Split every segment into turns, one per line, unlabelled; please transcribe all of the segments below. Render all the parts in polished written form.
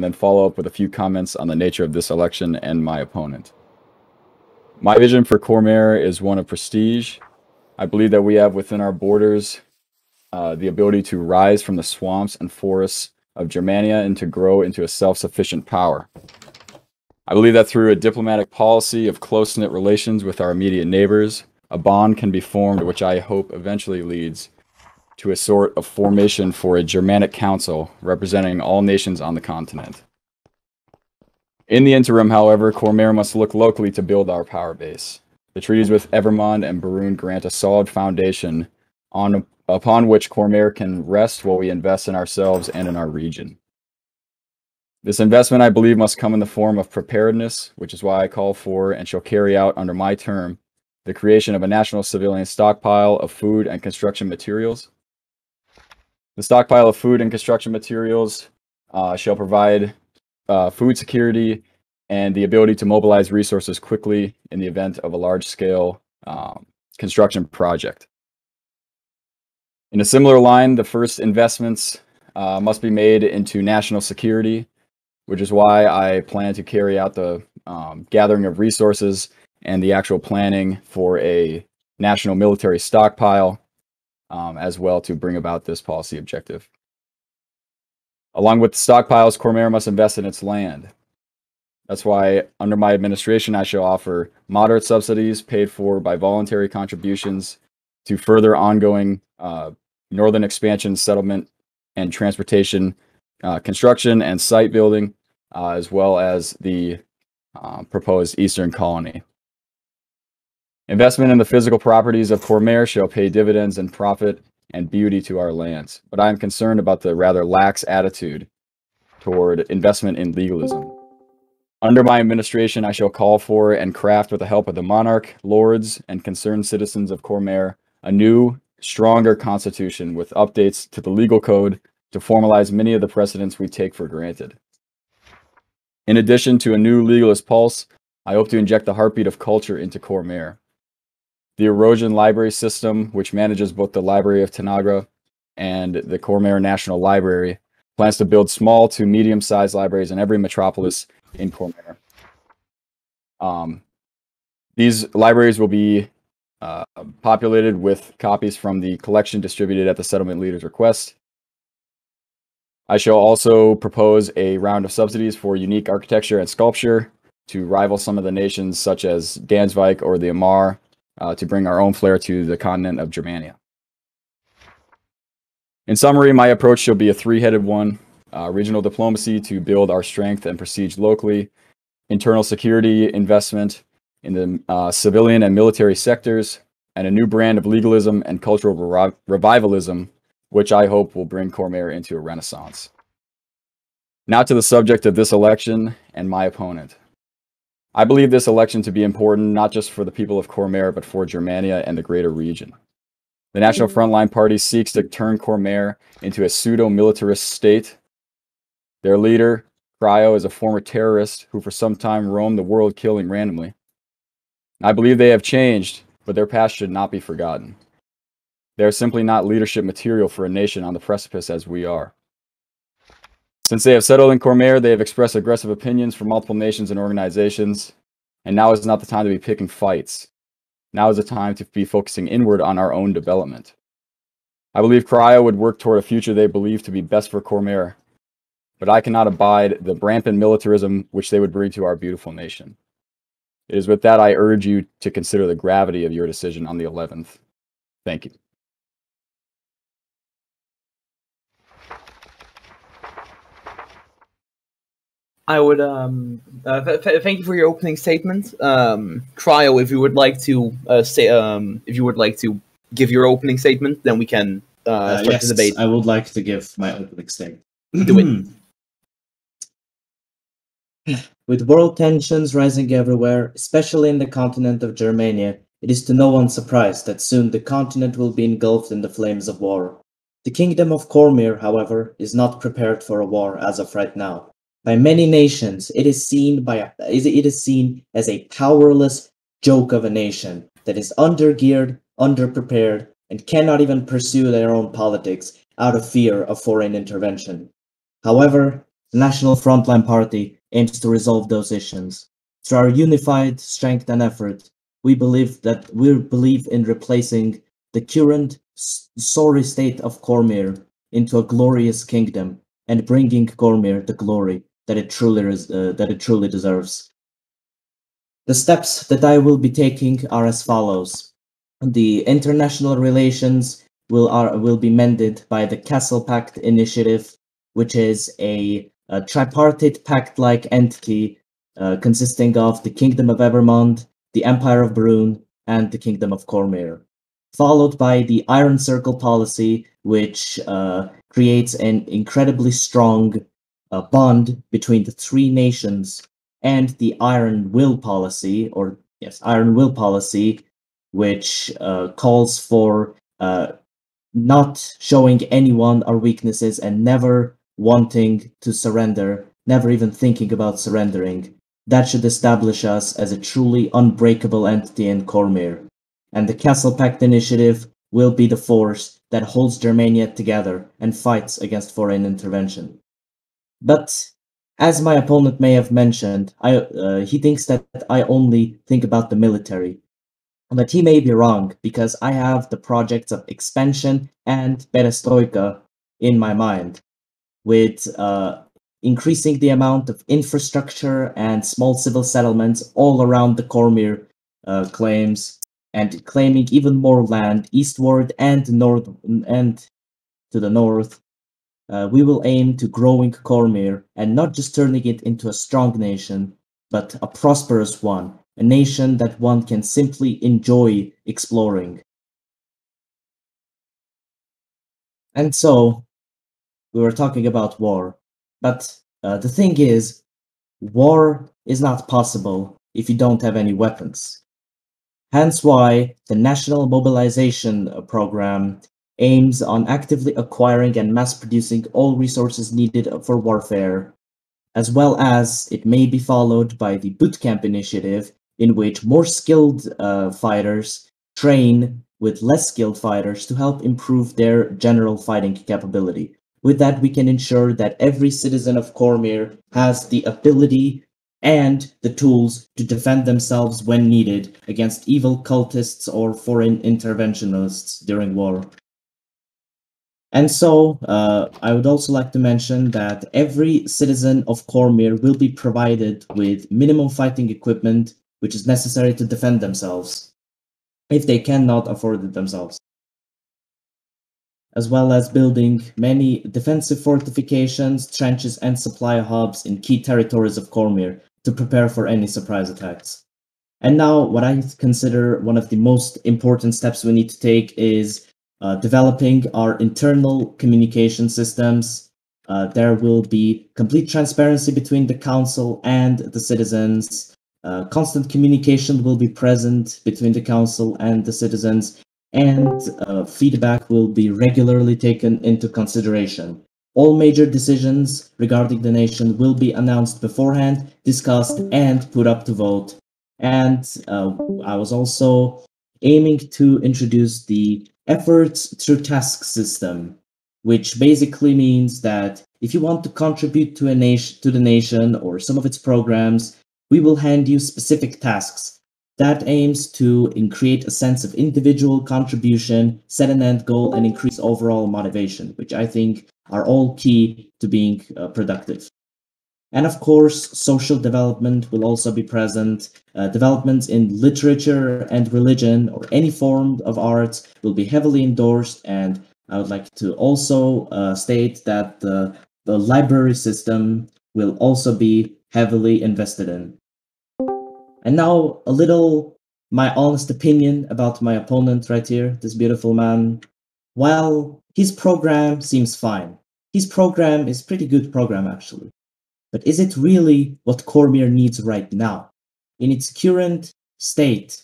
then follow up with a few comments on the nature of this election and my opponent. My vision for Cormere is one of prestige. I believe that we have within our borders the ability to rise from the swamps and forests of Germania and to grow into a self-sufficient power. I believe that through a diplomatic policy of close-knit relations with our immediate neighbors, a bond can be formed which I hope eventually leads to a sort of formation for a Germanic council representing all nations on the continent. In the interim, however, Cormere must look locally to build our power base. The treaties with Evermond and Brewing grant a solid foundation upon which Cormere can rest while we invest in ourselves and in our region. This investment, I believe, must come in the form of preparedness, which is why I call for and shall carry out under my term the creation of a national civilian stockpile of food and construction materials. The stockpile of food and construction materials shall provide food security and the ability to mobilize resources quickly in the event of a large-scale construction project. In a similar line, the first investments must be made into national security, which is why I plan to carry out the gathering of resources and the actual planning for a national military stockpile, as well to bring about this policy objective. Along with the stockpiles, Cormere must invest in its land. That's why, under my administration, I shall offer moderate subsidies paid for by voluntary contributions to further ongoing northern expansion, settlement, and transportation, construction and site building, as well as the proposed eastern colony. Investment in the physical properties of Cormere shall pay dividends and profit and beauty to our lands, but I am concerned about the rather lax attitude toward investment in legalism. Under my administration, I shall call for and craft, with the help of the monarch, lords, and concerned citizens of Cormere, a new, stronger constitution with updates to the legal code to formalize many of the precedents we take for granted. In addition to a new legalist pulse, I hope to inject the heartbeat of culture into Cormere. The Erosion Library System, which manages both the Library of Tanagra and the Cormere National Library, plans to build small to medium-sized libraries in every metropolis in Cormere. These libraries will be populated with copies from the collection distributed at the settlement leader's request. I shall also propose a round of subsidies for unique architecture and sculpture to rival some of the nations such as Dansvik or the Amar, to bring our own flair to the continent of Germania. In summary, my approach shall be a three-headed one: regional diplomacy to build our strength and prestige locally, internal security investment in the civilian and military sectors, and a new brand of legalism and cultural revivalism, which I hope will bring Cormere into a renaissance. Now to the subject of this election and my opponent. I believe this election to be important not just for the people of Cormere, but for Germania and the greater region. The National Frontline Party seeks to turn Cormere into a pseudo-militarist state. Their leader, Cryo, is a former terrorist who for some time roamed the world killing randomly. I believe they have changed, but their past should not be forgotten. They are simply not leadership material for a nation on the precipice as we are. Since they have settled in Cormere, they have expressed aggressive opinions from multiple nations and organizations, and now is not the time to be picking fights. Now is the time to be focusing inward on our own development. I believe Cryo would work toward a future they believe to be best for Cormere, but I cannot abide the rampant militarism which they would bring to our beautiful nation. It is with that I urge you to consider the gravity of your decision on the 11th. Thank you.
I would thank you for your opening statement. Cryo, if you would like to if you would like to give your opening statement, then we can start the debate.
I would like to give my opening statement.
Do
it. With world tensions rising everywhere, especially in the continent of Germania, it is to no one's surprise that soon the continent will be engulfed in the flames of war. The kingdom of Cormere, however, is not prepared for a war as of right now. By many nations, it is seen as a powerless joke of a nation that is undergeared, underprepared, and cannot even pursue their own politics out of fear of foreign intervention. However, the National Frontline Party aims to resolve those issues. Through our unified strength and effort, we believe in replacing the current sorry state of Cormere into a glorious kingdom and bringing Cormere the glory that it truly deserves. The steps that I will be taking are as follows. The international relations will be mended by the Castle Pact initiative, which is a tripartite pact-like entity consisting of the Kingdom of Evermond, the Empire of Brune, and the Kingdom of Cormere, followed by the Iron Circle policy, which creates an incredibly strong bond between the three nations, and the Iron Will policy, which calls for not showing anyone our weaknesses and never wanting to surrender, never even thinking about surrendering. That should establish us as a truly unbreakable entity in Cormere. And the Castle Pact initiative will be the force that holds Germania together and fights against foreign intervention. But as my opponent may have mentioned, he thinks that I only think about the military. But he may be wrong, because I have the projects of expansion and perestroika in my mind, with increasing the amount of infrastructure and small civil settlements all around the Cormere claims, and claiming even more land eastward and to the north. We will aim to growing Cormere and not just turning it into a strong nation, but a prosperous one, a nation that one can simply enjoy exploring. And so, we were talking about war, but the thing is, war is not possible if you don't have any weapons. Hence why the National Mobilization Program aims on actively acquiring and mass-producing all resources needed for warfare, as well as it may be followed by the Bootcamp initiative, in which more skilled fighters train with less skilled fighters to help improve their general fighting capability. With that, we can ensure that every citizen of Cormere has the ability and the tools to defend themselves when needed against evil cultists or foreign interventionists during war. And so, I would also like to mention that every citizen of Cormere will be provided with minimum fighting equipment, which is necessary to defend themselves, if they cannot afford it themselves, as well as building many defensive fortifications, trenches, and supply hubs in key territories of Cormere to prepare for any surprise attacks. And now, what I consider one of the most important steps we need to take is developing our internal communication systems. There will be complete transparency between the council and the citizens. Constant communication will be present between the council and the citizens, and feedback will be regularly taken into consideration. All major decisions regarding the nation will be announced beforehand, discussed, and put up to vote. And I was also aiming to introduce the efforts through task system, which basically means that if you want to contribute to the nation or some of its programs, we will hand you specific tasks that aims to create a sense of individual contribution, set an end goal, and increase overall motivation, which I think are all key to being productive. And of course, social development will also be present. Developments in literature and religion or any form of art will be heavily endorsed. And I would like to also state that the library system will also be heavily invested in. And now a little my honest opinion about my opponent right here, this beautiful man. Well, his program seems fine. His program is pretty good program actually. But is it really what Cormere needs right now? In its current state,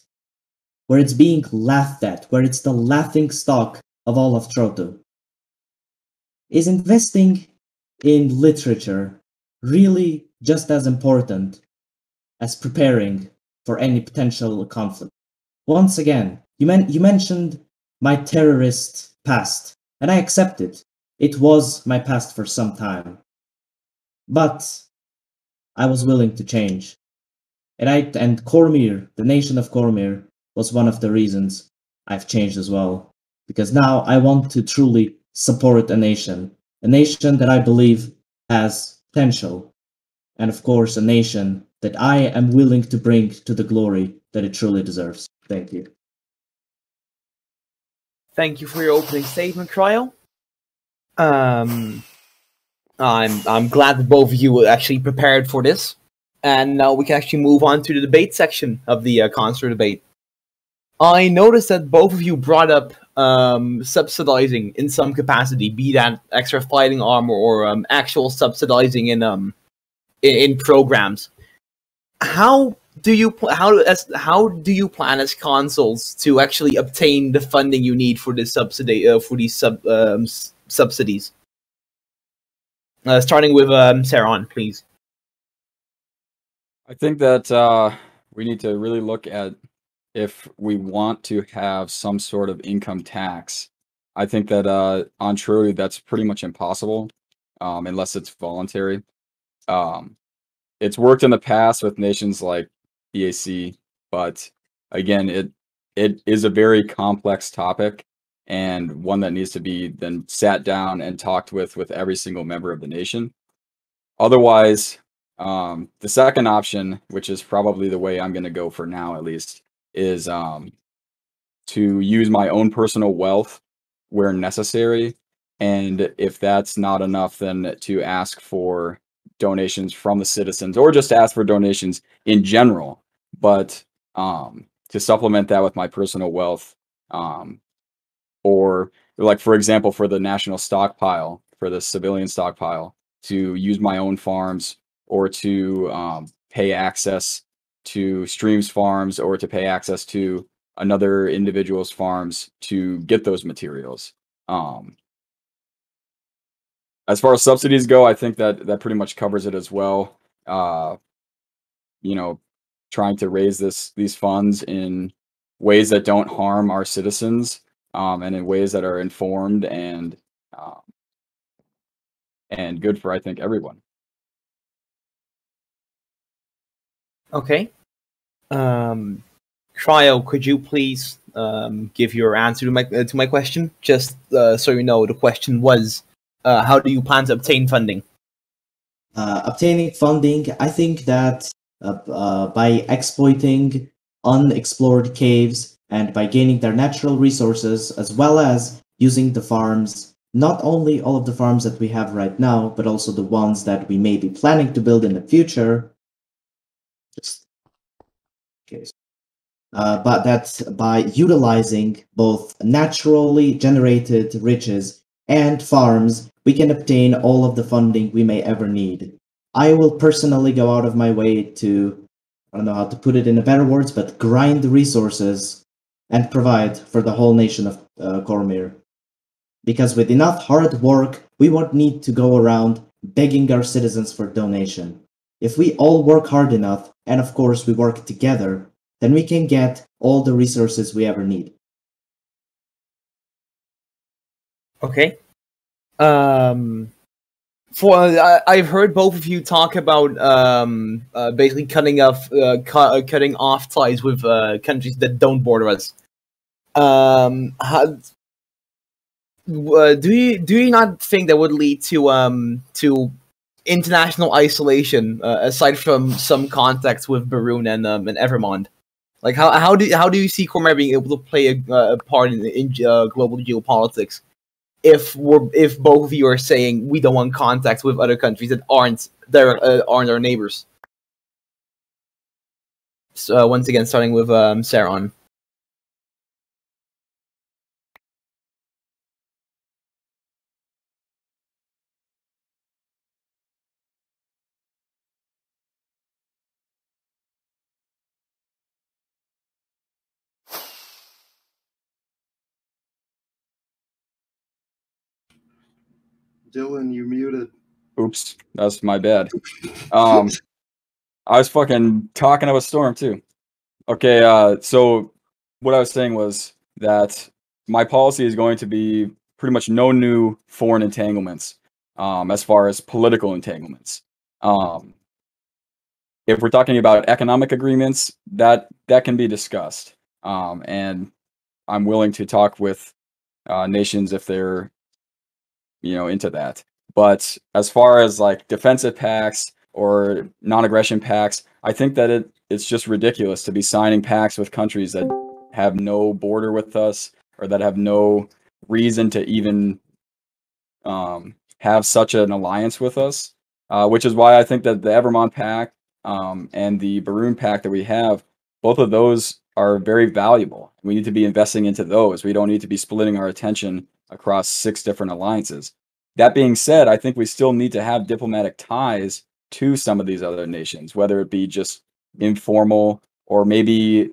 where it's being laughed at, where it's the laughing stock of all of Troto? Is investing in literature really just as important as preparing for any potential conflict? Once again, you mentioned my terrorist past, and I accept it. It was my past for some time. But I was willing to change. And Cormere, the nation of Cormere, was one of the reasons I've changed as well. Because now I want to truly support a nation that I believe has potential, and of course a nation that I am willing to bring to the glory that it truly deserves. Thank you.
Thank you for your opening statement, Cryo. I'm glad that both of you were actually prepared for this, and now we can actually move on to the debate section of the concert debate. I noticed that both of you brought up subsidizing in some capacity, be that extra fighting armor or actual subsidizing in programs. How do you plan as consuls to actually obtain the funding you need for this subsidies? Starting with Saron, please.
I think that we need to really look at if we want to have some sort of income tax. I think that on Truly, that's pretty much impossible unless it's voluntary. It's worked in the past with nations like EAC, but again, it is a very complex topic and one that needs to be then sat down and talked with every single member of the nation. Otherwise, the second option, which is probably the way I'm going to go for now at least, is to use my own personal wealth where necessary. And if that's not enough, then to ask for donations from the citizens, or just ask for donations in general, but to supplement that with my personal wealth, or like, for example, for the national stockpile, for the civilian stockpile, to use my own farms, or to pay access to Stream's farms, or to pay access to another individual's farms to get those materials. As far as subsidies go, I think that pretty much covers it as well. You know, trying to raise these funds in ways that don't harm our citizens, and in ways that are informed and good for, I think, everyone.
Okay. Cryo, could you please give your answer to my question? Just so you know, the question was, how do you plan to obtain funding?
Obtaining funding, I think that by exploiting unexplored caves and by gaining their natural resources, as well as using the farms, not only all of the farms that we have right now, but also the ones that we may be planning to build in the future. But that's by utilizing both naturally generated riches and farms, we can obtain all of the funding we may ever need. I will personally go out of my way to, I don't know how to put it in better words, but grind the resources and provide for the whole nation of Cormere. Because with enough hard work, we won't need to go around begging our citizens for donation. If we all work hard enough, and of course we work together, then we can get all the resources we ever need.
Okay. I've heard both of you talk about basically cutting off ties with countries that don't border us. Do you not think that would lead to international isolation aside from some contacts with Barun and Evermond? Like how do you see Cormere being able to play a part in global geopolitics if both of you are saying we don't want contacts with other countries that aren't our neighbors? So once again, starting with Saron.
Dylan, you're muted.
Oops, that's my bad. I was fucking talking up a storm too. Okay, so what I was saying was that my policy is going to be pretty much no new foreign entanglements, as far as political entanglements. If we're talking about economic agreements, that can be discussed, and I'm willing to talk with nations if they're into that. But as far as like defensive pacts or non-aggression pacts, I think that it's just ridiculous to be signing pacts with countries that have no border with us or that have no reason to even have such an alliance with us. Which is why I think that the Evermont Pact and the Baroon Pact that we have, both of those are very valuable. We need to be investing into those. We don't need to be splitting our attention across 6 different alliances. That being said, I think we still need to have diplomatic ties to some of these other nations, whether it be just informal or maybe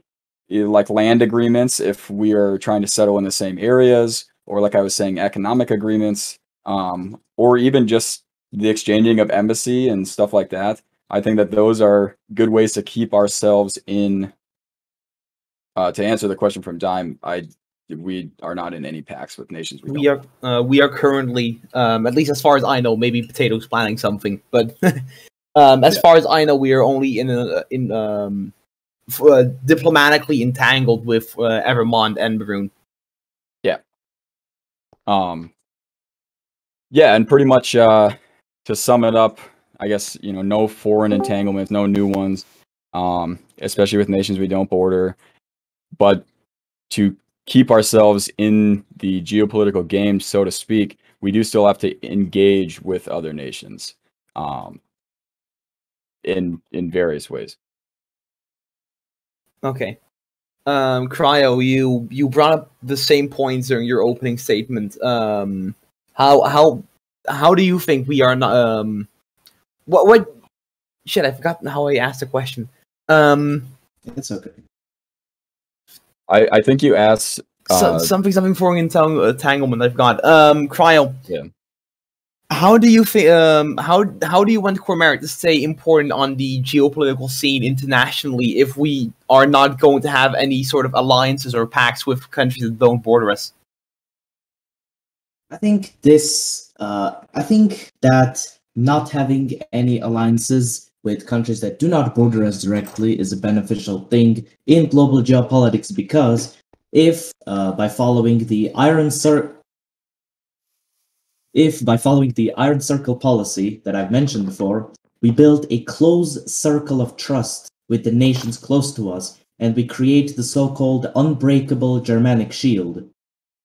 like land agreements if we are trying to settle in the same areas, or like I was saying, economic agreements, or even just the exchanging of embassy and stuff like that. I think that those are good ways to keep ourselves in. To answer the question from Dime, we are not in any pacts with nations.
We are currently, at least as far as I know, maybe Potato's planning something, but as far as I know, we are only diplomatically entangled with Evermont and Baroon.
Yeah. Yeah, and pretty much to sum it up, I guess no foreign entanglements, no new ones, especially with nations we don't border, but to keep ourselves in the geopolitical game, so to speak, we do still have to engage with other nations in various ways.
Okay. Cryo, you brought up the same points during your opening statement. How do you think we are not what shit, I forgot how I asked the question.
It's okay.
I think you asked
something foreign entanglement. I've got Cryo.
Yeah.
How do you think? How do you want Cormere to stay important on the geopolitical scene internationally if we are not going to have any sort of alliances or pacts with countries that don't border us?
I think that not having any alliances with countries that do not border us directly is a beneficial thing in global geopolitics, because if by following the Iron Circle policy that I've mentioned before, we build a close circle of trust with the nations close to us, and we create the so-called unbreakable Germanic shield,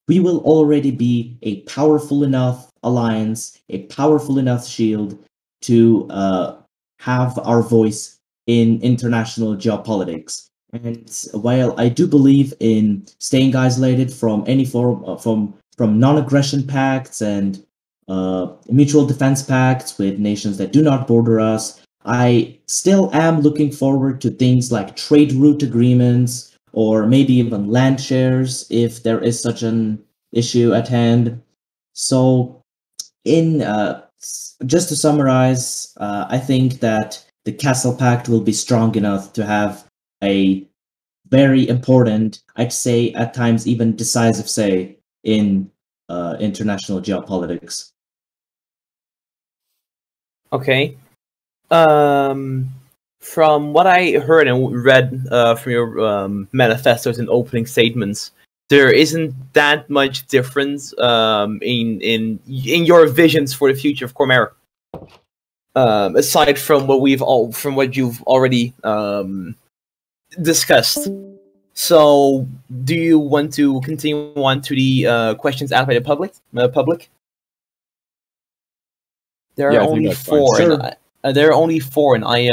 we will already be a powerful enough alliance, a powerful enough shield to have our voice in international geopolitics. And while I do believe in staying isolated from any form from non-aggression pacts and mutual defense pacts with nations that do not border us, I still am looking forward to things like trade route agreements, or maybe even land shares if there is such an issue at hand. So, just to summarize, I think that the Castle Pact will be strong enough to have a very important, I'd say at times even decisive say in international geopolitics.
Okay. From what I heard and read from your manifestos and opening statements, there isn't that much difference in your visions for the future of Cormere. Aside from what you've already discussed. So, do you want to continue on to the questions asked by the public? There are only 4.
Sure.
There are only 4, and I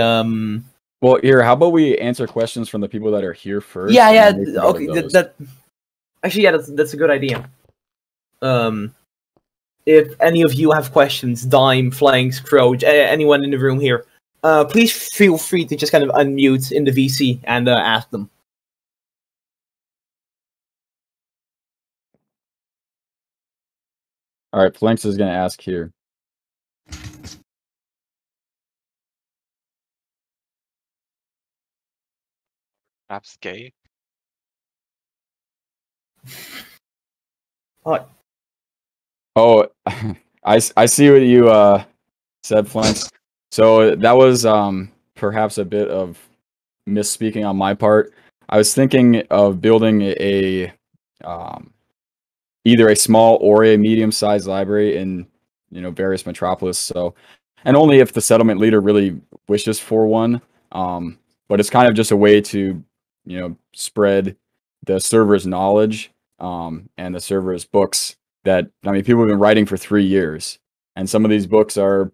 Well, here, how about we answer questions from the people that are here first?
Yeah. Okay. Actually, yeah, that's a good idea. If any of you have questions, Dime, Flanks, Crow, anyone in the room here, please feel free to just kind of unmute in the VC and ask them.
All right, Flanks is going to ask here.
Perhaps gay.
What?
Oh, I see what you said, Flanks. So that was perhaps a bit of misspeaking on my part. I was thinking of building um, either a small or a medium-sized library in various metropolis. So, and only if the settlement leader really wishes for one. But it's kind of just a way to spread the server's knowledge and the server's books that people have been writing for 3 years, and some of these books are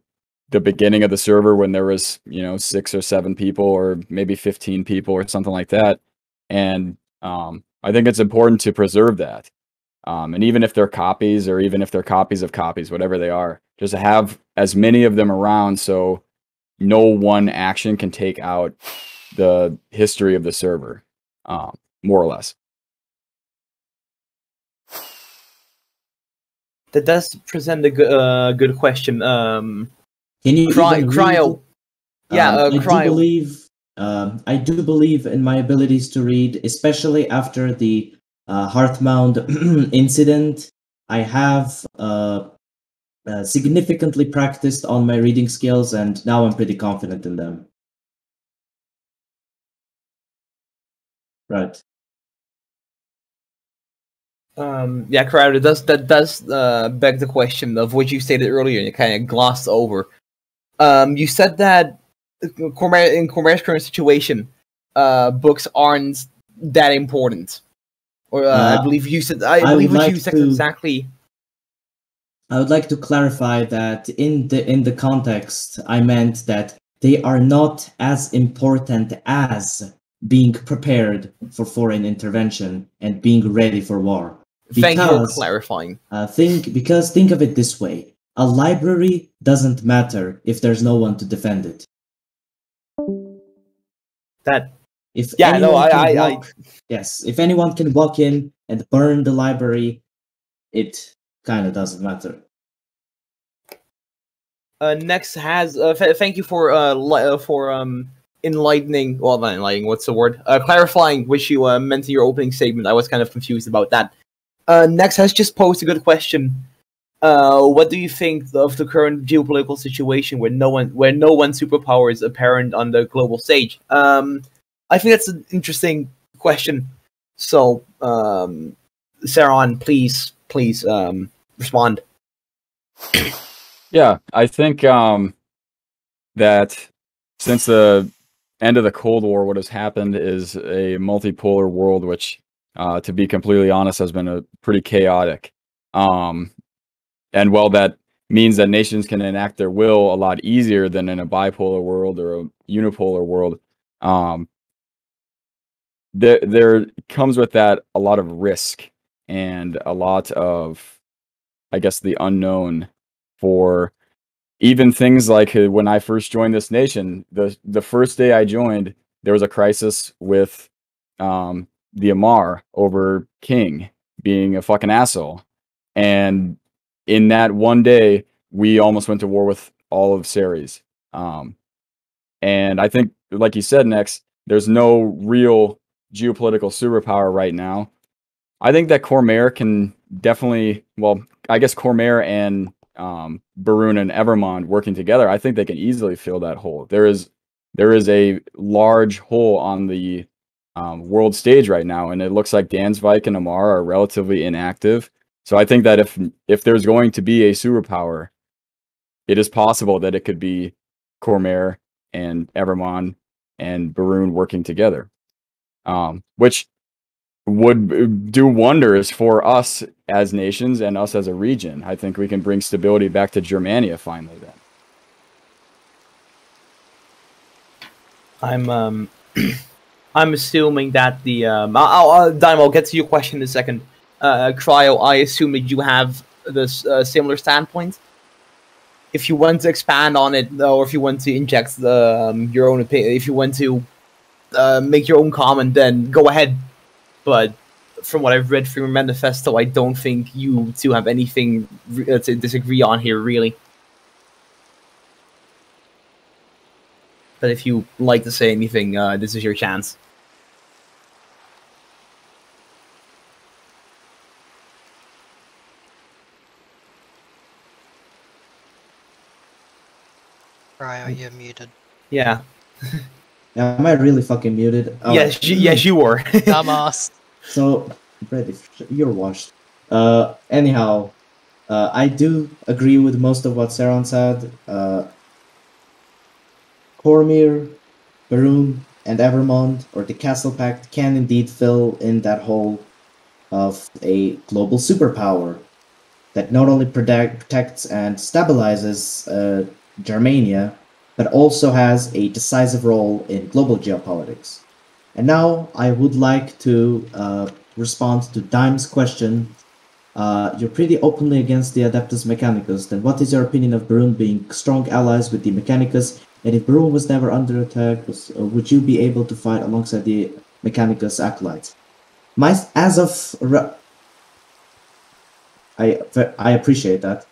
the beginning of the server when there was 6 or 7 people or maybe 15 people or something like that. And I think it's important to preserve that. And even if they're copies, or even if they're copies of copies, whatever they are, just have as many of them around so no one action can take out the history of the server, more or less.
That does present a good question.
Can you
Cryo? Yeah,
Cryo. I do believe in my abilities to read, especially after the Hearthmound incident. I have significantly practiced on my reading skills, and now I'm pretty confident in them. Right.
Yeah, Crowder, that does beg the question of what you stated earlier, and you kind of glossed over. You said that in Cormere's current situation, books aren't that important. Or I believe you said. I believe what you said exactly.
I would like to clarify that in the context, I meant that they are not as important as being prepared for foreign intervention and being ready for war.
Thank you for clarifying.
Think of it this way: a library doesn't matter if there's no one to defend it. If anyone can walk in and burn the library, it kind of doesn't matter.
Next has thank you for enlightening. Well, not enlightening. What's the word? Clarifying which you meant in your opening statement. I was kind of confused about that. Next has just posed a good question. What do you think of the current geopolitical situation where no one superpower is apparent on the global stage? I think that's an interesting question. So, Saron, please respond.
Yeah, I think that since the end of the Cold War, what has happened is a multipolar world, which, to be completely honest, has been pretty chaotic. And while that means that nations can enact their will a lot easier than in a bipolar world or a unipolar world, there comes with that a lot of risk and a lot of, I guess, the unknown for even things like when I first joined this nation. The first day I joined, there was a crisis with the Amar over King being a fucking asshole. And in that one day, we almost went to war with all of Ceres. And I think, like you said, Nex, there's no real geopolitical superpower right now. I think that Cormere can definitely, well, I guess Cormere and Barun and Evermond working together, I think they can easily fill that hole. There is a large hole on the world stage right now, and it looks like Dansvik and Amar are relatively inactive. So I think that if there's going to be a superpower, it is possible that it could be Cormere and Evermond and Barun working together, which would do wonders for us as nations and us as a region. I think we can bring stability back to Germania finally then.
I'm assuming that the Dynamo, I'll get to your question in a second. Cryo, I assume that you have this similar standpoint. If you want to expand on it, or if you want to inject your own opinion, if you want to make your own comment, then go ahead. But from what I've read from your manifesto, I don't think you two have anything to disagree on here, really. But if you like to say anything, this is your chance.
you're muted.
Yeah.
Am I really fucking muted? Oh,
Yes, yes, you were.
Dumbass.
So, Brady, you're washed. Anyhow, I do agree with most of what Saron said. Cormere, Barun, and Evermond, or the Castle Pact, can indeed fill in that hole of a global superpower that not only protects and stabilizes Germania, but also has a decisive role in global geopolitics. And now I would like to respond to Dime's question. You're pretty openly against the Adeptus Mechanicus. Then what is your opinion of Barun being strong allies with the Mechanicus? And if Barun was never under attack, would you be able to fight alongside the Mechanicus acolytes? I appreciate that.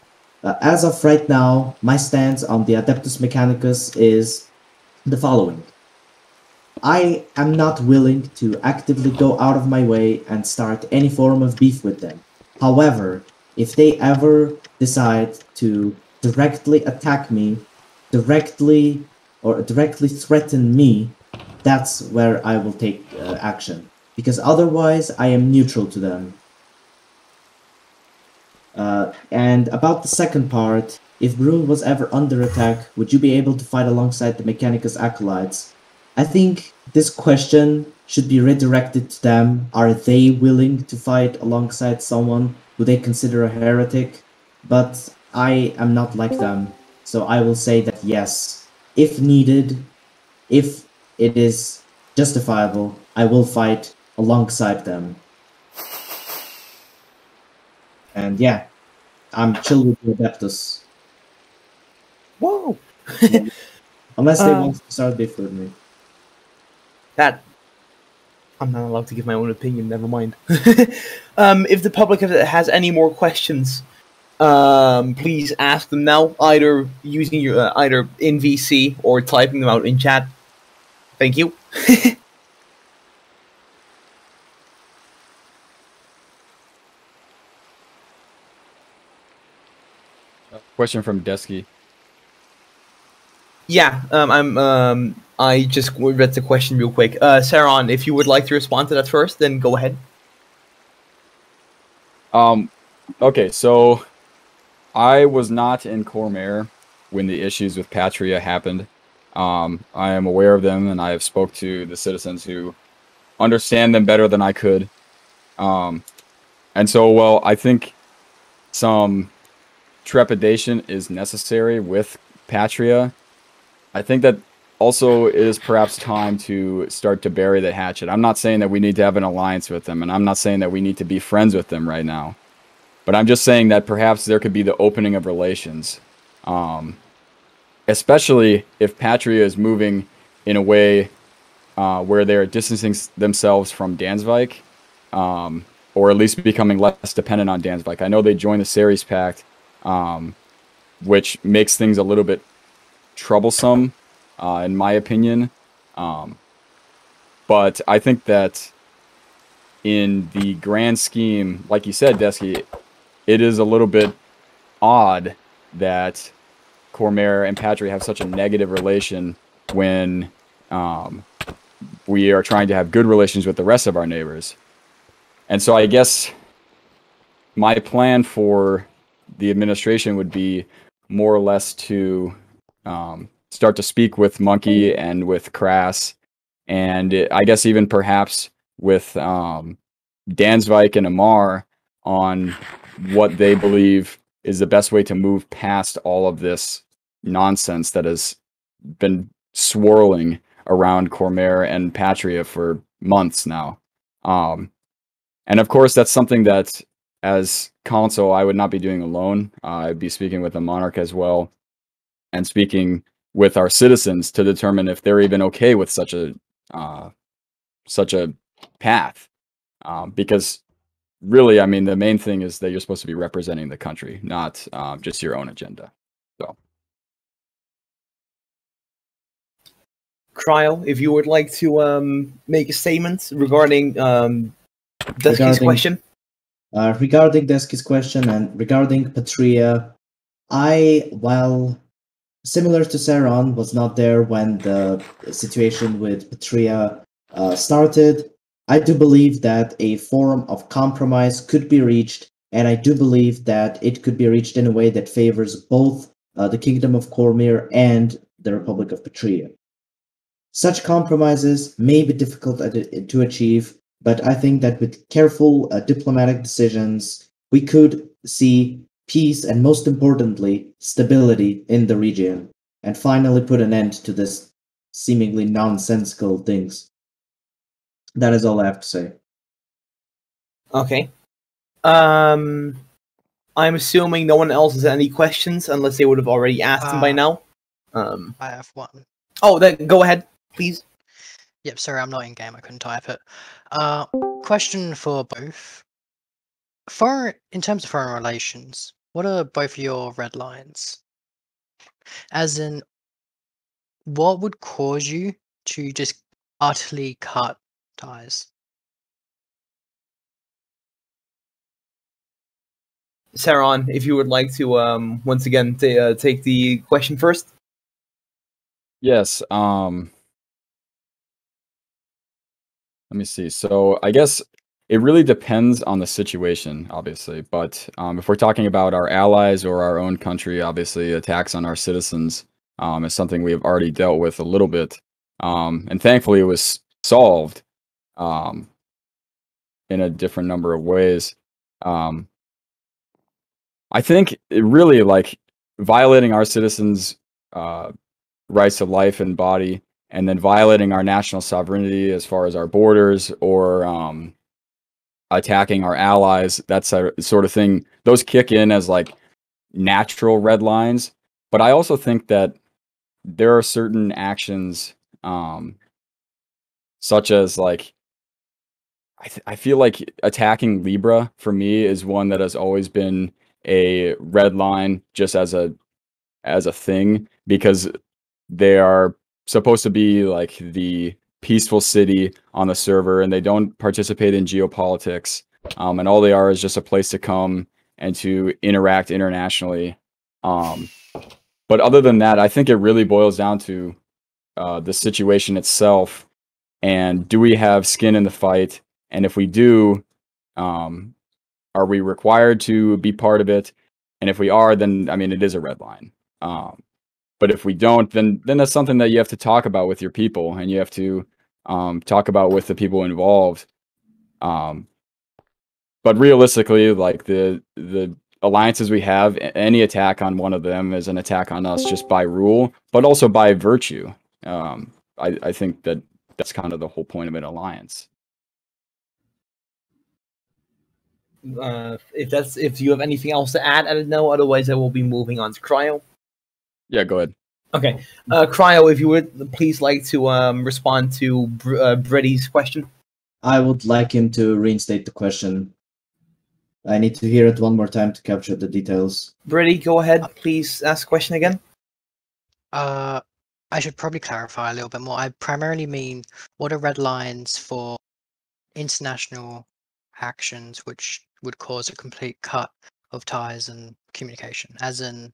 As of right now, my stance on the Adeptus Mechanicus is the following. I am not willing to actively go out of my way and start any form of beef with them. However, if they ever decide to directly attack me, directly threaten me, that's where I will take action. Because otherwise, I am neutral to them. And about the second part, if Brune was ever under attack, would you be able to fight alongside the Mechanicus acolytes? I think this question should be redirected to them. Are they willing to fight alongside someone who they consider a heretic? But I am not like them, so I will say that yes, if needed, if it is justifiable, I will fight alongside them. And yeah, I'm chill with the Adeptus.
Whoa!
Unless they want to start beef with me.
That I'm not allowed to give my own opinion. Never mind. If the public has any more questions, please ask them now. Either using your either in VC or typing them out in chat. Thank you.
Question from Desky.
Yeah, I just read the question real quick. Saron, if you would like to respond to that first, then go ahead.
Okay, so I was not in Cormere when the issues with Patria happened. I am aware of them, and I have spoke to the citizens who understand them better than I could. And so, well, I think some trepidation is necessary with Patria. I think that also it is perhaps time to start to bury the hatchet. I'm not saying that we need to have an alliance with them, and I'm not saying that we need to be friends with them right now. But I'm just saying that perhaps there could be the opening of relations. Especially if Patria is moving in a way where they're distancing themselves from Dansvik, or at least becoming less dependent on Dansvik. I know they joined the Ceres Pact, which makes things a little bit troublesome, in my opinion. But I think that in the grand scheme, like you said, Desky, it is a little bit odd that Cormere and Patria have such a negative relation when we are trying to have good relations with the rest of our neighbors. And so I guess my plan for the administration would be more or less to start to speak with Monkey and with Crass, and I guess even perhaps with Dansvik and Amar on what they believe is the best way to move past all of this nonsense that has been swirling around Cormere and Patria for months now. And of course, that's something that, as counsel, I would not be doing alone. I'd be speaking with the monarch as well, and speaking with our citizens to determine if they're even okay with such a path. Because really, I mean, the main thing is that you're supposed to be representing the country, not just your own agenda. So,
Cryo, if you would like to make a statement regarding Dusky's question.
Regarding Desky's question and regarding Patria, while similar to Saron, was not there when the situation with Petria started. I do believe that a forum of compromise could be reached, and I do believe that it could be reached in a way that favors both the Kingdom of Cormere and the Republic of Petria. Such compromises may be difficult to achieve, but I think that with careful diplomatic decisions, we could see peace and, most importantly, stability in the region, and finally put an end to this seemingly nonsensical things. That is all I have to say.
Okay. I'm assuming no one else has any questions, unless they would have already asked them by now.
I have one.
Oh, then go ahead, please.
Yep, sorry, I'm not in game. I couldn't type it. Question for both. In terms of foreign relations, what are both your red lines? As in, what would cause you to just utterly cut ties?
Saron, if you would like to once again take the question first.
Yes. Let me see. So I guess it really depends on the situation, obviously. But if we're talking about our allies or our own country, obviously attacks on our citizens is something we have already dealt with a little bit. And thankfully it was solved in a different number of ways. I think it really, like, violating our citizens' rights to life and body, and then violating our national sovereignty as far as our borders, or attacking our allies, that sort of thing, those kick in as like natural red lines. But I also think that there are certain actions, such as, like, I feel like attacking Libra for me is one that has always been a red line, just as a thing, because they are supposed to be like the peaceful city on the server, and they don't participate in geopolitics, and all they are is just a place to come and to interact internationally. But other than that, I think it really boils down to the situation itself, and do we have skin in the fight? And if we do, are we required to be part of it? And if we are, then, I mean, it is a red line. But if we don't, then that's something that you have to talk about with your people, and you have to talk about with the people involved. But realistically, like, the alliances we have, any attack on one of them is an attack on us, just by rule, but also by virtue. I think that that's kind of the whole point of an alliance.
If you have anything else to add, I don't know. Otherwise, I will be moving on to Cryo.
Yeah, go ahead.
Okay, Cryo, if you would please like to respond to Brady's question.
I would like him to reinstate the question. I need to hear it one more time to capture the details.
Brady, go ahead. Please ask the question again.
I should probably clarify a little bit more. I primarily mean, what are red lines for international actions which would cause a complete cut of ties and communication? As in,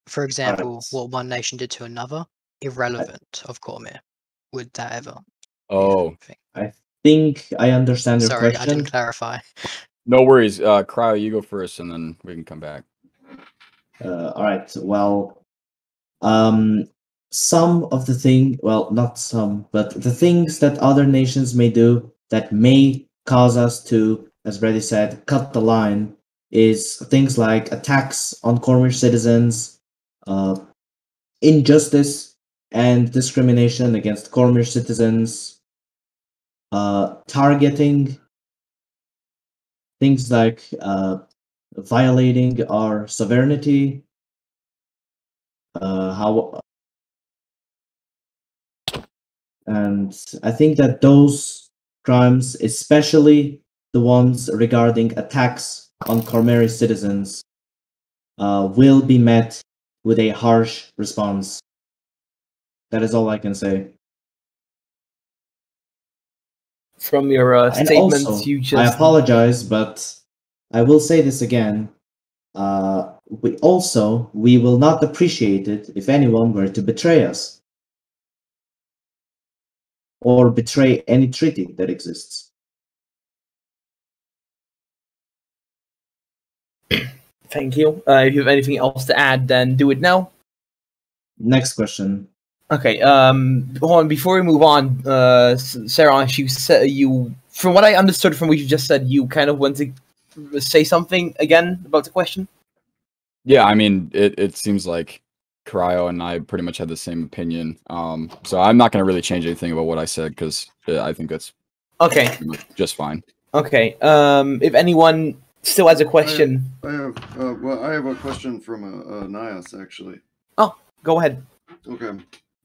for example, what one nation did to another, irrelevant of Cormere. Would that ever?
Oh,
I think I understand your
Sorry,
question.
I didn't clarify.
No worries. Cryo, you go first, and then we can come back.
All right. Well, some of the not some, but the things that other nations may do that may cause us to, as Brady said, cut the line, is things like attacks on Cormere citizens, injustice and discrimination against Cormere citizens, targeting, things like violating our sovereignty, and I think that those crimes, especially the ones regarding attacks on Cormere citizens, will be met with a harsh response. That is all I can say.
From your statements,
also,
you just...
I apologize, but I will say this again. we will not appreciate it if anyone were to betray us or betray any treaty that exists.
Thank you. If you have anything else to add, then do it now.
Next question.
Okay. Hold on. Before we move on, Sarah, you said from what I understood from what you just said, you kind of want to say something again about the question.
Yeah, I mean, it seems like Cryo and I pretty much had the same opinion. So I'm not going to really change anything about what I said because I think that's
okay,
just fine.
Okay. If anyone still has a question,
I have a question from Nias actually.
Oh, go ahead.
Okay.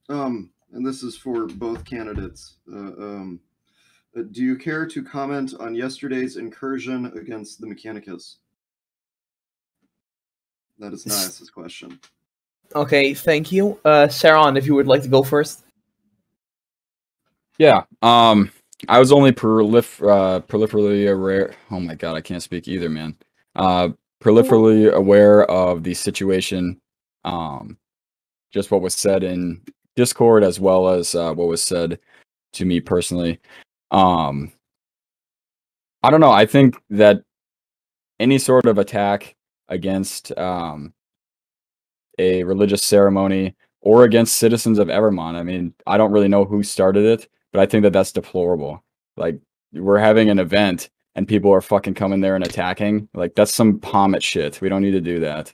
And this is for both candidates. Do you care to comment on yesterday's incursion against the Mechanicus? That is Nias's question.
Okay, thank you. Saron, if you would like to go first.
Yeah. I was only proliferally aware. Oh my god, I can't speak either, man. Proliferally aware of the situation. Just what was said in Discord as well as what was said to me personally. I don't know. I think that any sort of attack against a religious ceremony or against citizens of Evermont, I mean, I don't really know who started it, but I think that that's deplorable. Like, we're having an event and people are fucking coming there and attacking. Like, that's some pommet shit. We don't need to do that.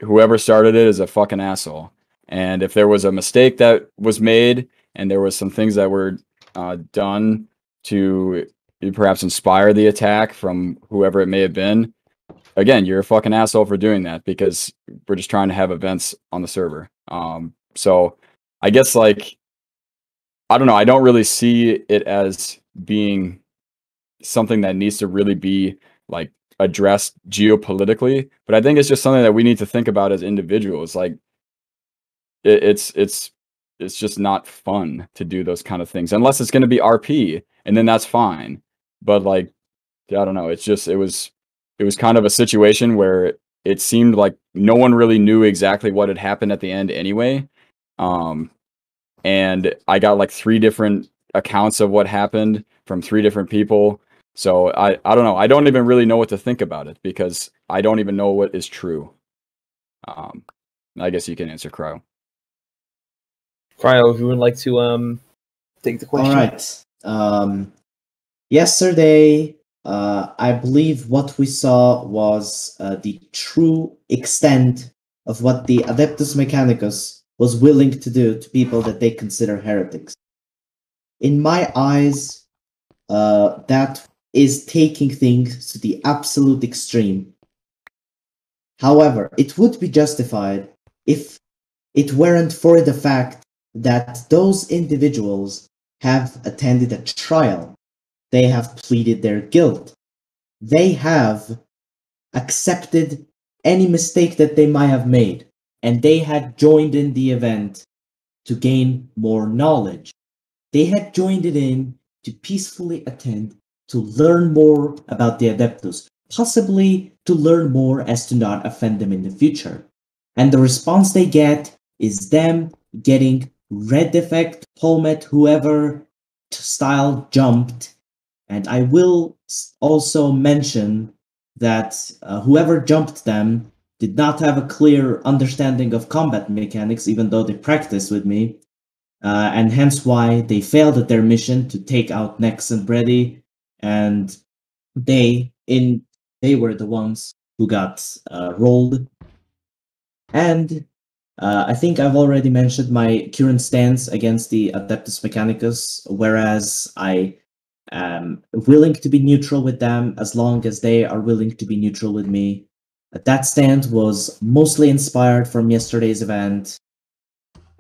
Whoever started it is a fucking asshole. And if there was a mistake that was made and there was some things that were done to perhaps inspire the attack from whoever it may have been, again, you're a fucking asshole for doing that because we're just trying to have events on the server. So I guess, like, I don't know. I don't really see it as being something that needs to really be like addressed geopolitically, but I think it's just something that we need to think about as individuals. Like, it's just not fun to do those kind of things unless it's going to be RP, and then that's fine. But like, I don't know. It was kind of a situation where it seemed like no one really knew exactly what had happened at the end anyway. And I got like 3 different accounts of what happened from 3 different people. So I don't know. I don't even really know what to think about it because I don't even know what is true. I guess you can answer, Cryo.
Cryo, if you would like to take the question.
All right. Yesterday, I believe what we saw was the true extent of what the Adeptus Mechanicus was willing to do to people that they consider heretics. In my eyes, that is taking things to the absolute extreme. However, it would be justified if it weren't for the fact that those individuals have attended a trial. They have pleaded their guilt. They have accepted any mistake that they might have made, and they had joined in the event to gain more knowledge. They had joined it in to peacefully attend, to learn more about the Adeptus, possibly to learn more as to not offend them in the future. And the response they get is them getting red effect, Polmet, whoever style jumped. And I will also mention that whoever jumped them did not have a clear understanding of combat mechanics, even though they practiced with me. And hence why they failed at their mission to take out Nex and Brady, and they were the ones who got rolled. And I think I've already mentioned my current stance against the Adeptus Mechanicus, whereas I am willing to be neutral with them as long as they are willing to be neutral with me. That stand was mostly inspired from yesterday's event.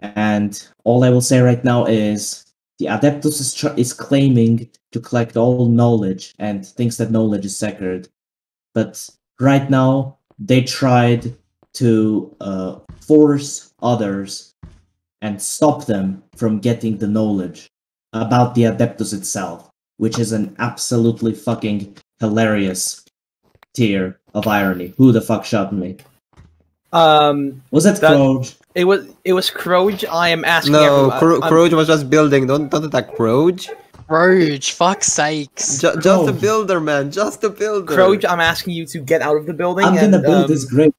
And all I will say right now is the Adeptus is claiming to collect all knowledge and thinks that knowledge is sacred. But right now, they tried to force others and stop them from getting the knowledge about the Adeptus itself, which is an absolutely fucking hilarious tier of irony. Who the fuck shot me? Was that Croge?
It was Croge. I am asking.
No,
everyone,
Croge was just building. Don't attack Croge.
Roge, fuck's sakes.
Just a builder, man. Just a builder.
Croge, I'm asking you to get out of the building.
I'm gonna build this great.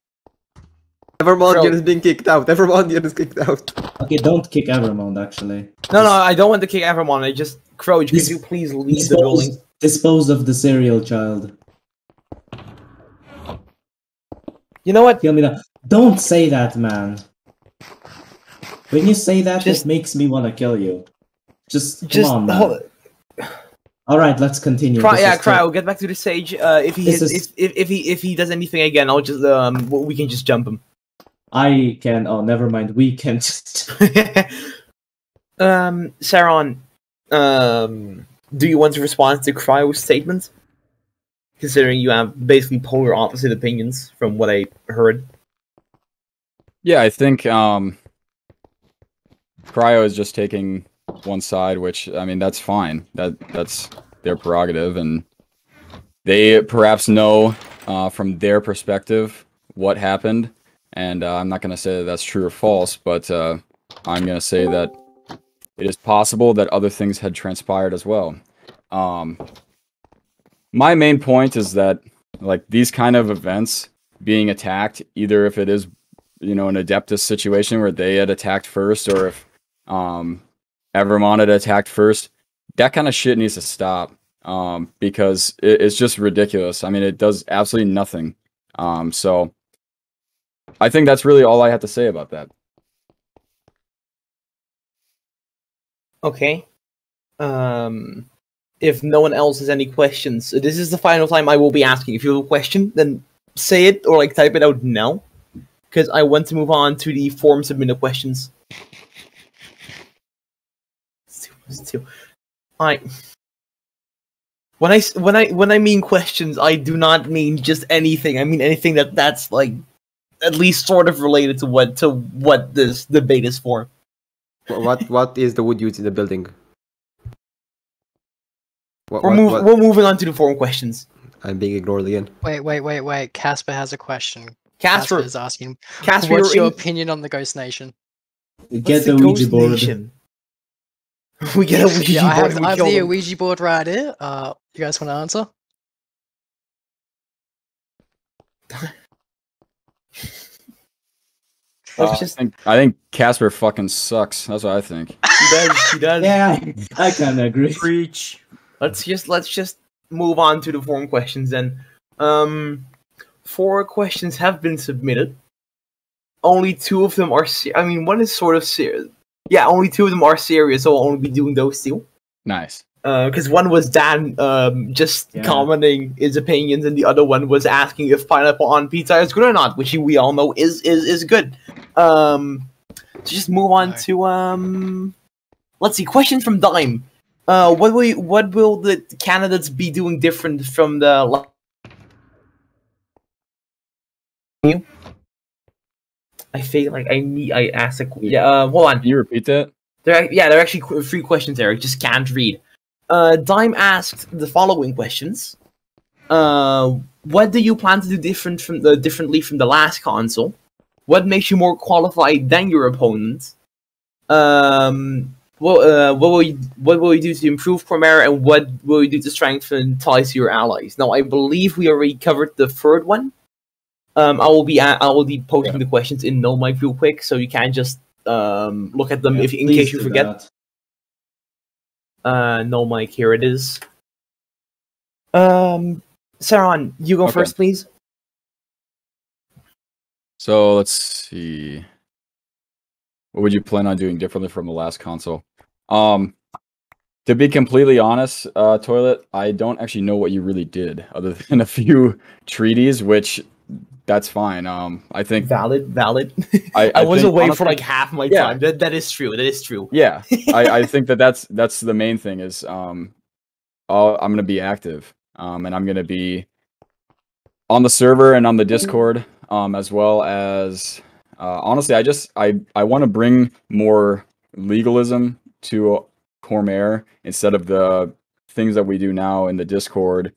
Evermondian is being kicked out. Evermondian is kicked out.
Okay, don't kick Evermond, actually.
No, I don't want to kick Evermond. I just Croge, could you please leave the building?
Dispose of the serial child.
You know what?
Kill me now. Don't say that, man. When you say that, it makes me want to kill you. Just come on, man. All right, let's continue.
Cryo, get back to the stage. If he does anything again, I'll just we can just jump him.
I can. Oh, never mind. We can just.
Saron, do you want to respond to Cryo's statement? Considering you have basically polar opposite opinions from what I heard.
Yeah, I think Cryo is just taking one side, which, I mean, that's fine. That's their prerogative, and they perhaps know from their perspective what happened, and I'm not going to say that that's true or false, but I'm going to say that it is possible that other things had transpired as well. My main point is that, like, these kind of events being attacked, either if it is, you know, an Adeptus situation where they had attacked first, or if Evermond had attacked first, that kind of shit needs to stop, because it's just ridiculous. I mean, it does absolutely nothing. So I think that's really all I have to say about that.
Okay. If no one else has any questions, this is the final time I will be asking. If you have a question, then say it or like type it out now, because I want to move on to the form submitted questions. When I mean questions, I do not mean just anything. I mean anything that's like at least sort of related to what this debate is for.
What is the wood used in the building?
We're moving on to the forum questions.
I'm being ignored again.
Wait. Casper has a question.
Casper
is asking,
Casper,
what's your opinion on the Ghost Nation?
Get the Ouija board.
We get a Ouija board.
I have the Ouija board right here. You guys want to answer?
I think Casper fucking sucks. That's what I think.
He does.
Yeah, I kind of agree.
Preach. Let's just move on to the forum questions then. 4 questions have been submitted. Only 2 of them are one is sort of serious. Yeah, only 2 of them are serious, so I'll only be doing those 2.
Nice.
Because one was Dan commenting his opinions, and the other one was asking if pineapple on pizza is good or not, which we all know is good. So just move on to let's see, question from Dime. What will the candidates be doing different from the? I feel like I asked a hold on.
Can you repeat that?
There are actually 3 questions there. I just can't read. Dime asked the following questions. What do you plan to do differently from the last console? What makes you more qualified than your opponent? What will you do to improve Cormere, and what will you do to strengthen ties to your allies? Now, I believe we already covered the 3rd one. I will be posting the questions in No Mic real quick, so you can just look at them in case you forget. No Mic, here it is. Saron, you go first, please.
So let's see. What would you plan on doing differently from the last console? To be completely honest, Toilet, I don't actually know what you really did, other than a few treaties, which that's fine. I think
valid.
I
was
think,
away
honestly,
for like half my time. That is true.
Yeah, I think that's the main thing is I'm gonna be active, and I'm gonna be on the server and on the Discord, as well as honestly, I want to bring more legalism to Cormere instead of the things that we do now in the Discord,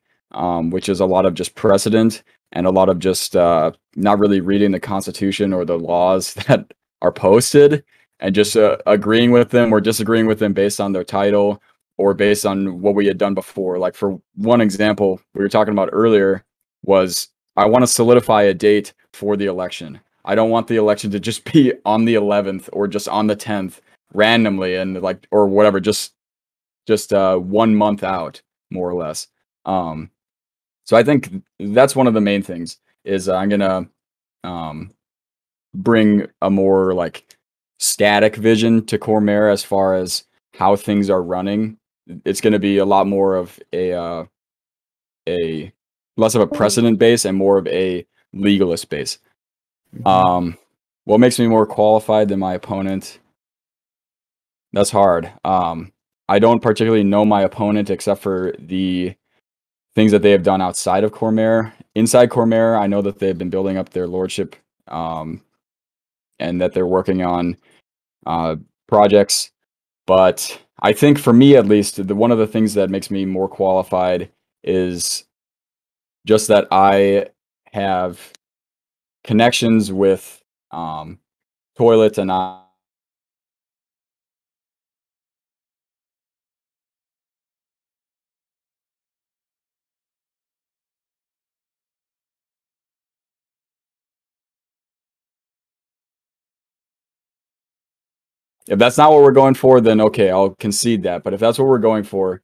which is a lot of just precedent and a lot of just not really reading the Constitution or the laws that are posted, and just agreeing with them or disagreeing with them based on their title or based on what we had done before. Like, for one example, we were talking about earlier was, I want to solidify a date for the election. I don't want the election to just be on the 11th or just on the 10th randomly, and like, or whatever, just 1 month out, more or less. So I think that's one of the main things, is I'm gonna bring a more like static vision to Cormere as far as how things are running. It's going to be a lot more of a less of a precedent base and more of a legalist base. What makes me more qualified than my opponent? That's hard. I don't particularly know my opponent except for the things that they have done outside of Cormere. Inside Cormere, I know that they've been building up their lordship, and that they're working on projects. But I think, for me at least, one of the things that makes me more qualified is just that I have connections with toilets, and if that's not what we're going for, then okay, I'll concede that. But if that's what we're going for,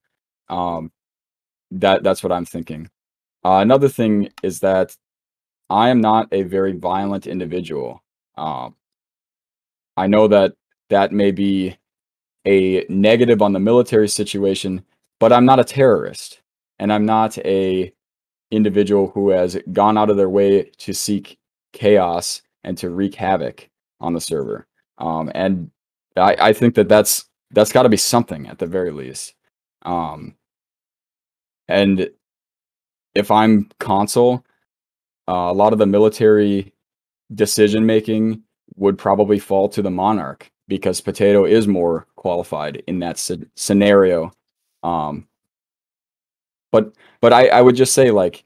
that's what I'm thinking. Another thing is that I am not a very violent individual. I know that that may be a negative on the military situation, but I'm not a terrorist, and I'm not a individual who has gone out of their way to seek chaos and to wreak havoc on the server. And I think that that's got to be something at the very least. And if I'm consul, a lot of the military decision making would probably fall to the monarch, because Potato is more qualified in that scenario. But I would just say, like,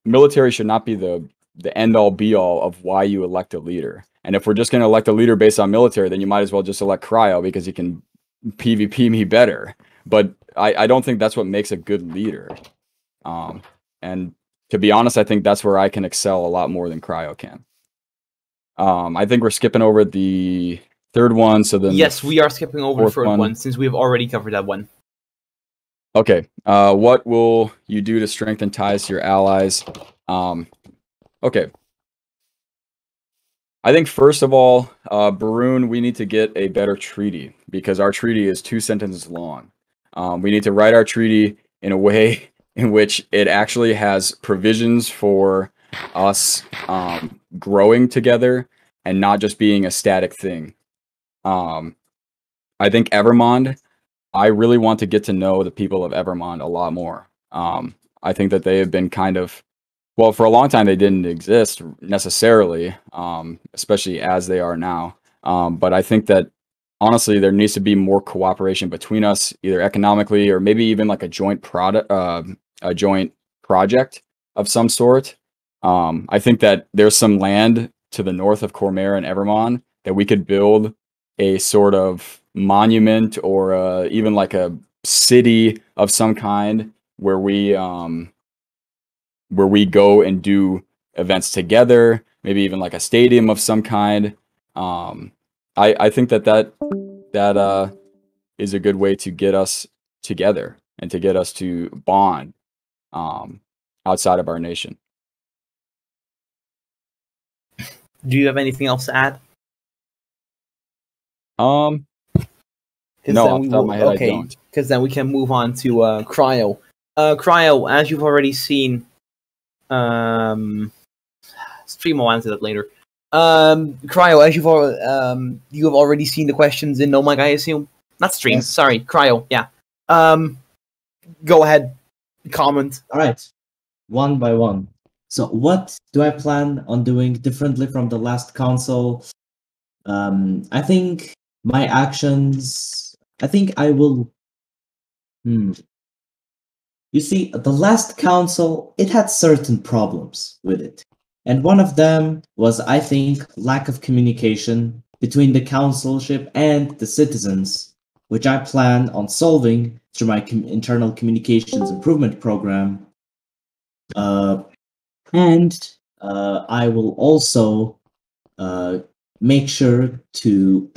military should not be the end all be all of why you elect a leader. And if we're just going to elect a leader based on military, then you might as well just elect Cryo, because he can PvP me better. But I don't think that's what makes a good leader. And to be honest, I think that's where I can excel a lot more than Cryo can. I think we're skipping over the third one. So then,
yes, we are skipping over the third one since we've already covered that one.
Okay. What will you do to strengthen ties to your allies? Okay. I think, first of all, Baroon, we need to get a better treaty, because our treaty is 2 sentences long. We need to write our treaty in a way in which it actually has provisions for us growing together and not just being a static thing. I think Evermond, I really want to get to know the people of Evermond a lot more. I think that they have been kind of, well, for a long time they didn't exist necessarily, especially as they are now. But I think that, honestly, there needs to be more cooperation between us, either economically or maybe even like a joint project of some sort. I think that there's some land to the north of Cormere and Evermond that we could build a sort of monument, or even like a city of some kind, where we go and do events together, maybe even like a stadium of some kind. I think that is a good way to get us together and to get us to bond outside of our nation.
Do you have anything else to add?
No, off the top of my head, I don't.
Because then we can move on to Cryo. Cryo, as you've already seen, Stream will answer that later. Cryo, as you have already seen the questions in Nomag, I assume. Not Stream,
Yes.
sorry, Cryo. Yeah. Go ahead, comment.
All right, one by one. So, what do I plan on doing differently from the last console? I think my actions. I think I will. You see, the last council, it had certain problems with it. And one of them was, I think, lack of communication between the councilship and the citizens, which I plan on solving through my internal communications improvement program. And I will also make sure to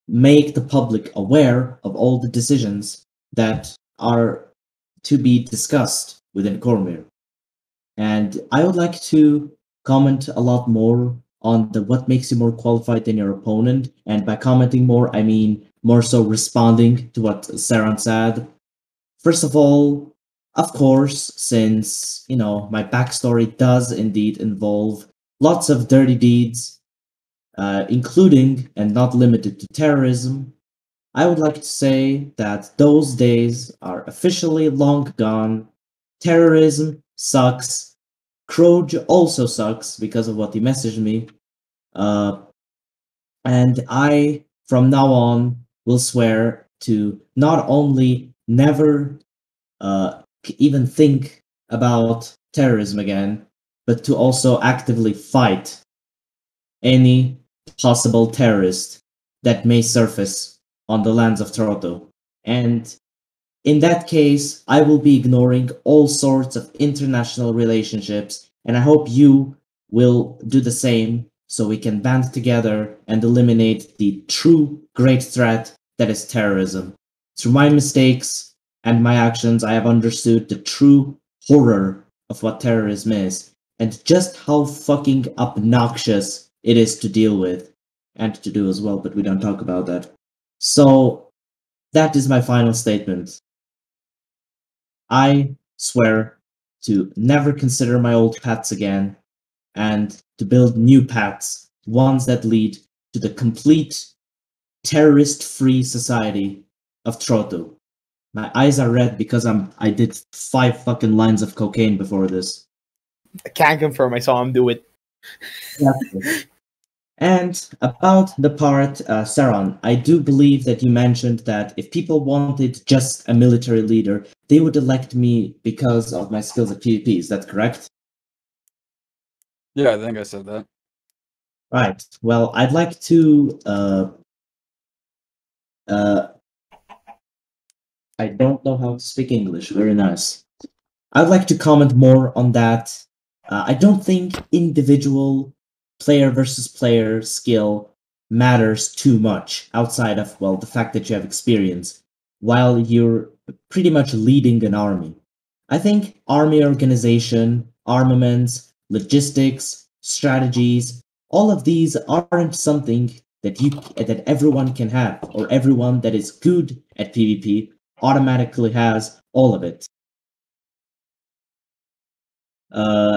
make the public aware of all the decisions that are to be discussed within Cormere. And I would like to comment a lot more on the what makes you more qualified than your opponent. And by commenting more, I mean more so responding to what Saran said. First of all, of course, since, you know, my backstory does indeed involve lots of dirty deeds, including and not limited to terrorism, I would like to say that those days are officially long gone. Terrorism sucks. Croge also sucks because of what he messaged me. And I, from now on, will swear to not only never even think about terrorism again, but to also actively fight any possible terrorist that may surface on the lands of Troto. And in that case, I will be ignoring all sorts of international relationships, and I hope you will do the same so we can band together and eliminate the true great threat that is terrorism. Through my mistakes and my actions, I have understood the true horror of what terrorism is, and just how fucking obnoxious it is to deal with, and to do as well, but we don't talk about that. So, that is my final statement. I swear to never consider my old paths again, and to build new paths, ones that lead to the complete terrorist-free society of Troto. My eyes are red because I did 5 fucking lines of cocaine before this.
I can't confirm I saw him do it.
And about the part, Saron, I do believe that you mentioned that if people wanted just a military leader, they would elect me because of my skills at PvP. Is that correct?
Yeah, I think I said that.
Right. Well, I'd like to. I don't know how to speak English. Very nice. I'd like to comment more on that. I don't think individual player versus player skill matters too much outside of, well, the fact that you have experience while you're pretty much leading an army. I think army organization, armaments, logistics, strategies, all of these aren't something that everyone can have, or everyone that is good at PvP automatically has all of it.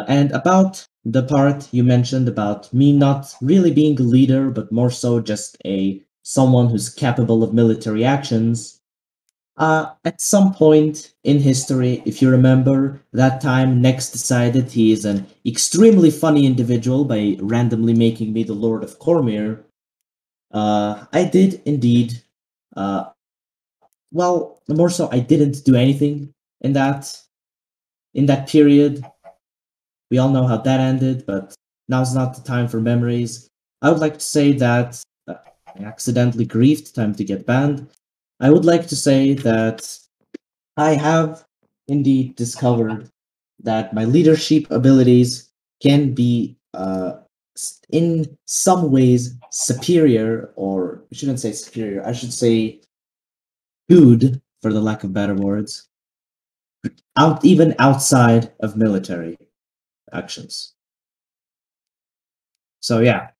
And about the part you mentioned about me not really being a leader, but more so just someone who's capable of military actions. At some point in history, if you remember, that time Nex decided he is an extremely funny individual by randomly making me the Lord of Cormere. I did indeed. Well, more so, I didn't do anything in that period. We all know how that ended, but now's not the time for memories. I would like to say that I accidentally griefed, time to get banned. I would like to say that I have indeed discovered that my leadership abilities can be in some ways superior, or I shouldn't say superior, I should say good, for the lack of better words, even outside of military actions. So yeah,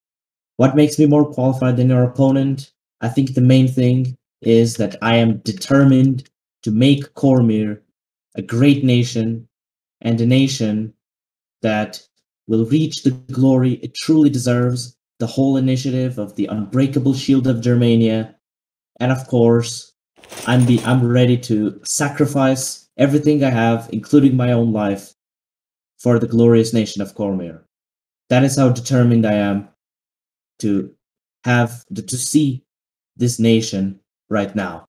what makes me more qualified than your opponent? I think the main thing is that I am determined to make Cormere a great nation, and a nation that will reach the glory it truly deserves, the whole initiative of the unbreakable shield of Germania, and of course, I'm ready to sacrifice everything I have, including my own life, for the glorious nation of Cormere. That is how determined I am to see this nation right now.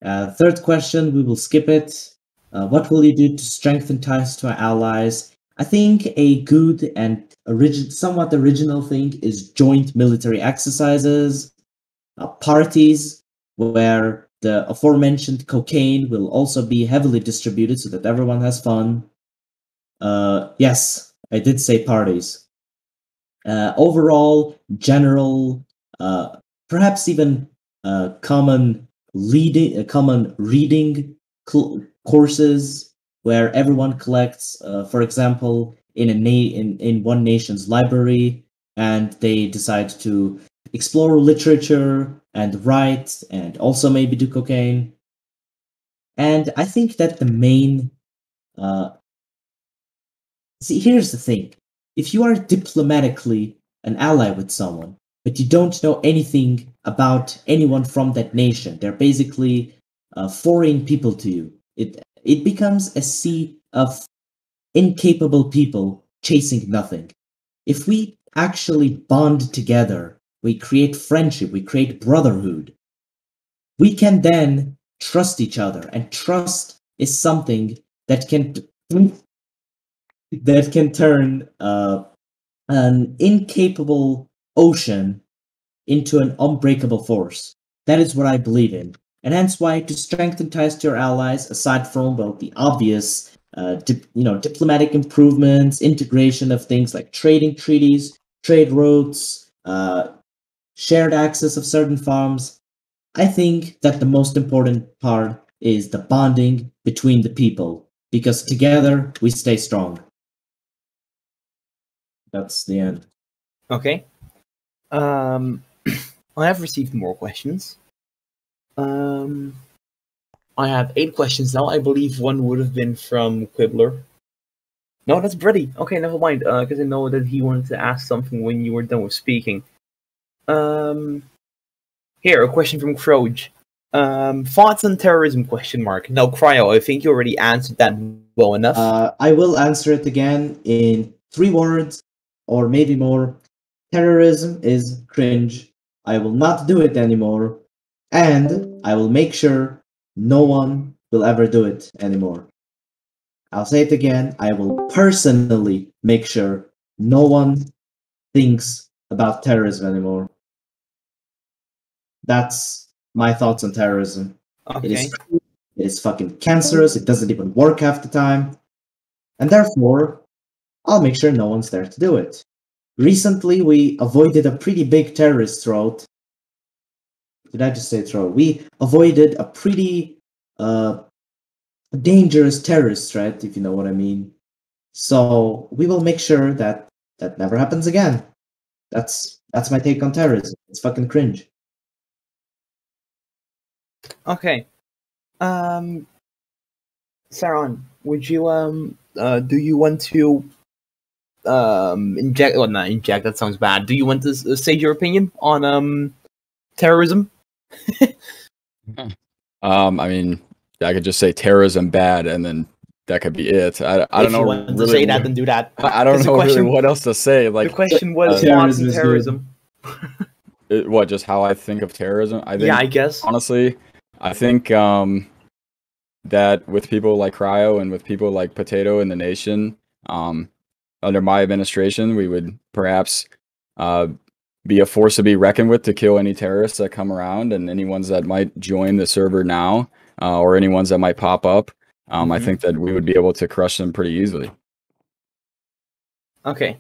Third question, we will skip it. What will you do to strengthen ties to our allies? I think a good and somewhat original thing is joint military exercises, parties where the aforementioned cocaine will also be heavily distributed so that everyone has fun. Yes, I did say parties. Overall, general, perhaps even common reading courses where everyone collects, for example, in one nation's library, and they decide to explore literature and write, and also maybe do cocaine. And I think that the main see, here's the thing. If you are diplomatically an ally with someone, but you don't know anything about anyone from that nation, they're basically foreign people to you. It becomes a sea of incapable people chasing nothing. If we actually bond together, we create friendship, we create brotherhood, we can then trust each other, and trust is something that can turn an incapable ocean into an unbreakable force. That is what I believe in. And hence why, to strengthen ties to your allies, aside from, well, the obvious diplomatic improvements, integration of things like trading treaties, trade routes, shared access of certain farms, I think that the most important part is the bonding between the people, because together we stay strong. That's the end.
Okay. I have received more questions. I have 8 questions now. I believe one would have been from Quibbler. No, that's Brady. Okay, never mind. Because I know that he wanted to ask something when you were done with speaking. Here, a question from Croge. Thoughts on terrorism? Question mark. Now, Cryo, I think you already answered that well enough.
I will answer it again in 3 words, or maybe more. Terrorism is cringe. I will not do it anymore, and I will make sure no one will ever do it anymore. I'll say it again. I will personally make sure no one thinks about terrorism anymore. That's my thoughts on terrorism.
Okay.
It is fucking cancerous. It doesn't even work half the time. And therefore, I'll make sure no one's there to do it. Recently, we avoided a pretty big terrorist threat. Did I just say threat? We avoided a pretty dangerous terrorist threat, if you know what I mean. So we will make sure that that never happens again. That's my take on terrorism. It's fucking cringe.
Okay. Saron, would you do you want to inject? Well, not inject. That sounds bad. Do you want to say your opinion on terrorism?
I mean, I could just say terrorism bad, and then that could be it. I don't know.
If you want
really
to say that, then do that.
I don't know really what else to say. Like
the question was
terrorism
thoughts on
is
terrorism.
what? Just how I think of terrorism? I think,
Yeah, I guess.
honestly, I think that with people like Cryo and with people like Potato in the nation, under my administration, we would perhaps be a force to be reckoned with to kill any terrorists that come around, and any ones that might join the server now, or any ones that might pop up. I think that we would be able to crush them pretty easily.
Okay.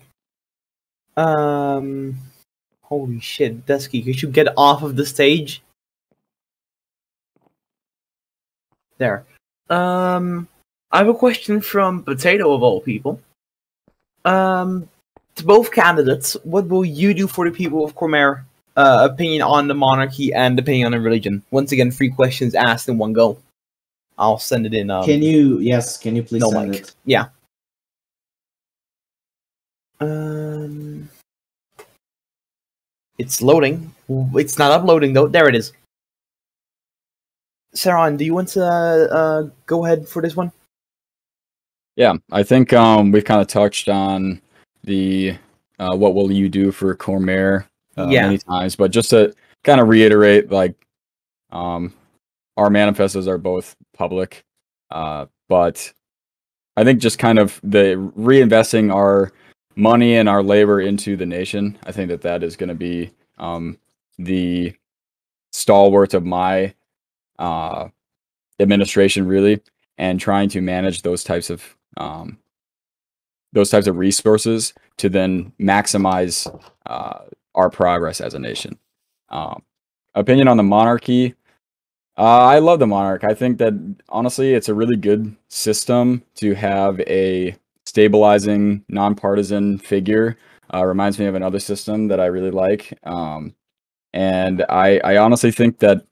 Holy shit, Dusky, could you get off of the stage? There. I have a question from Potato of all people. To both candidates, what will you do for the people of Cormere? Opinion on the monarchy and opinion on the religion. Once again, 3 questions asked in one go. I'll send it in.
Can you please
no
send
mic.
it?
Yeah. It's loading. It's not uploading though. There it is. Saron, do you want to go ahead for this one?
Yeah, I think we've kind of touched on the what will you do for Cormere many times, but just to kind of reiterate, like our manifestos are both public, but I think just kind of the reinvesting our money and our labor into the nation, I think that is going to be the stalwart of my administration, really, and trying to manage those types of resources to then maximize our progress as a nation. Opinion on the monarchy. I love the monarch. I think that honestly, it's a really good system to have a stabilizing, nonpartisan figure. Reminds me of another system that I really like. And I honestly think that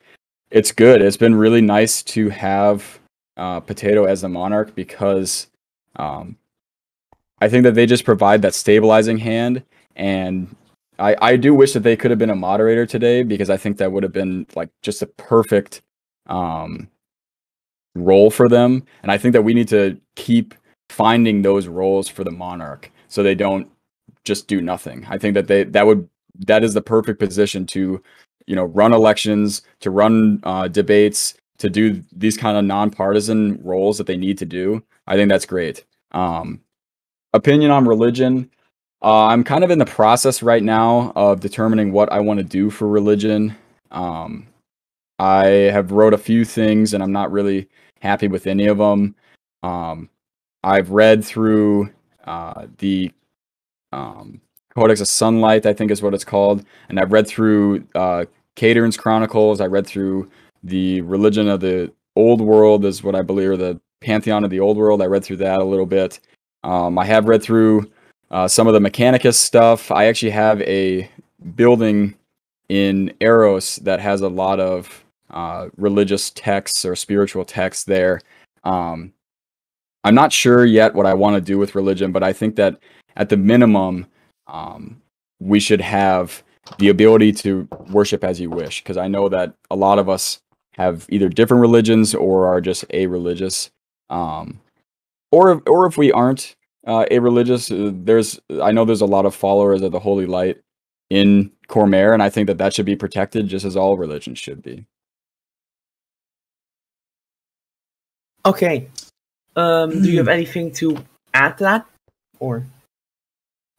it's good. It's been really nice to have Potato as the monarch because I think that they just provide that stabilizing hand. And I do wish that they could have been a moderator today because I think that would have been like just a perfect role for them. And I think that we need to keep finding those roles for the monarch so they don't just do nothing. I think that that is the perfect position to, run elections, to run debates, to do these kind of nonpartisan roles that they need to do. I think that's great. Opinion on religion. I'm kind of in the process right now of determining what I want to do for religion. I have wrote a few things and I'm not really happy with any of them. I've read through the Codex of Sunlight, I think is what it's called, and I've read through Caedron's Chronicles. I read through the Religion of the Old World, is what I believe, or the Pantheon of the Old World. I read through that a little bit. I have read through some of the Mechanicus stuff. I actually have a building in Eros that has a lot of religious texts or spiritual texts there. I'm not sure yet what I want to do with religion, but I think that at the minimum, we should have the ability to worship as you wish, because I know that a lot of us have either different religions or are just a-religious. Or if we aren't a-religious, I know there's a lot of followers of the Holy Light in Cormere, and I think that should be protected just as all religions should be.
Okay. Do you have anything to add to that? Or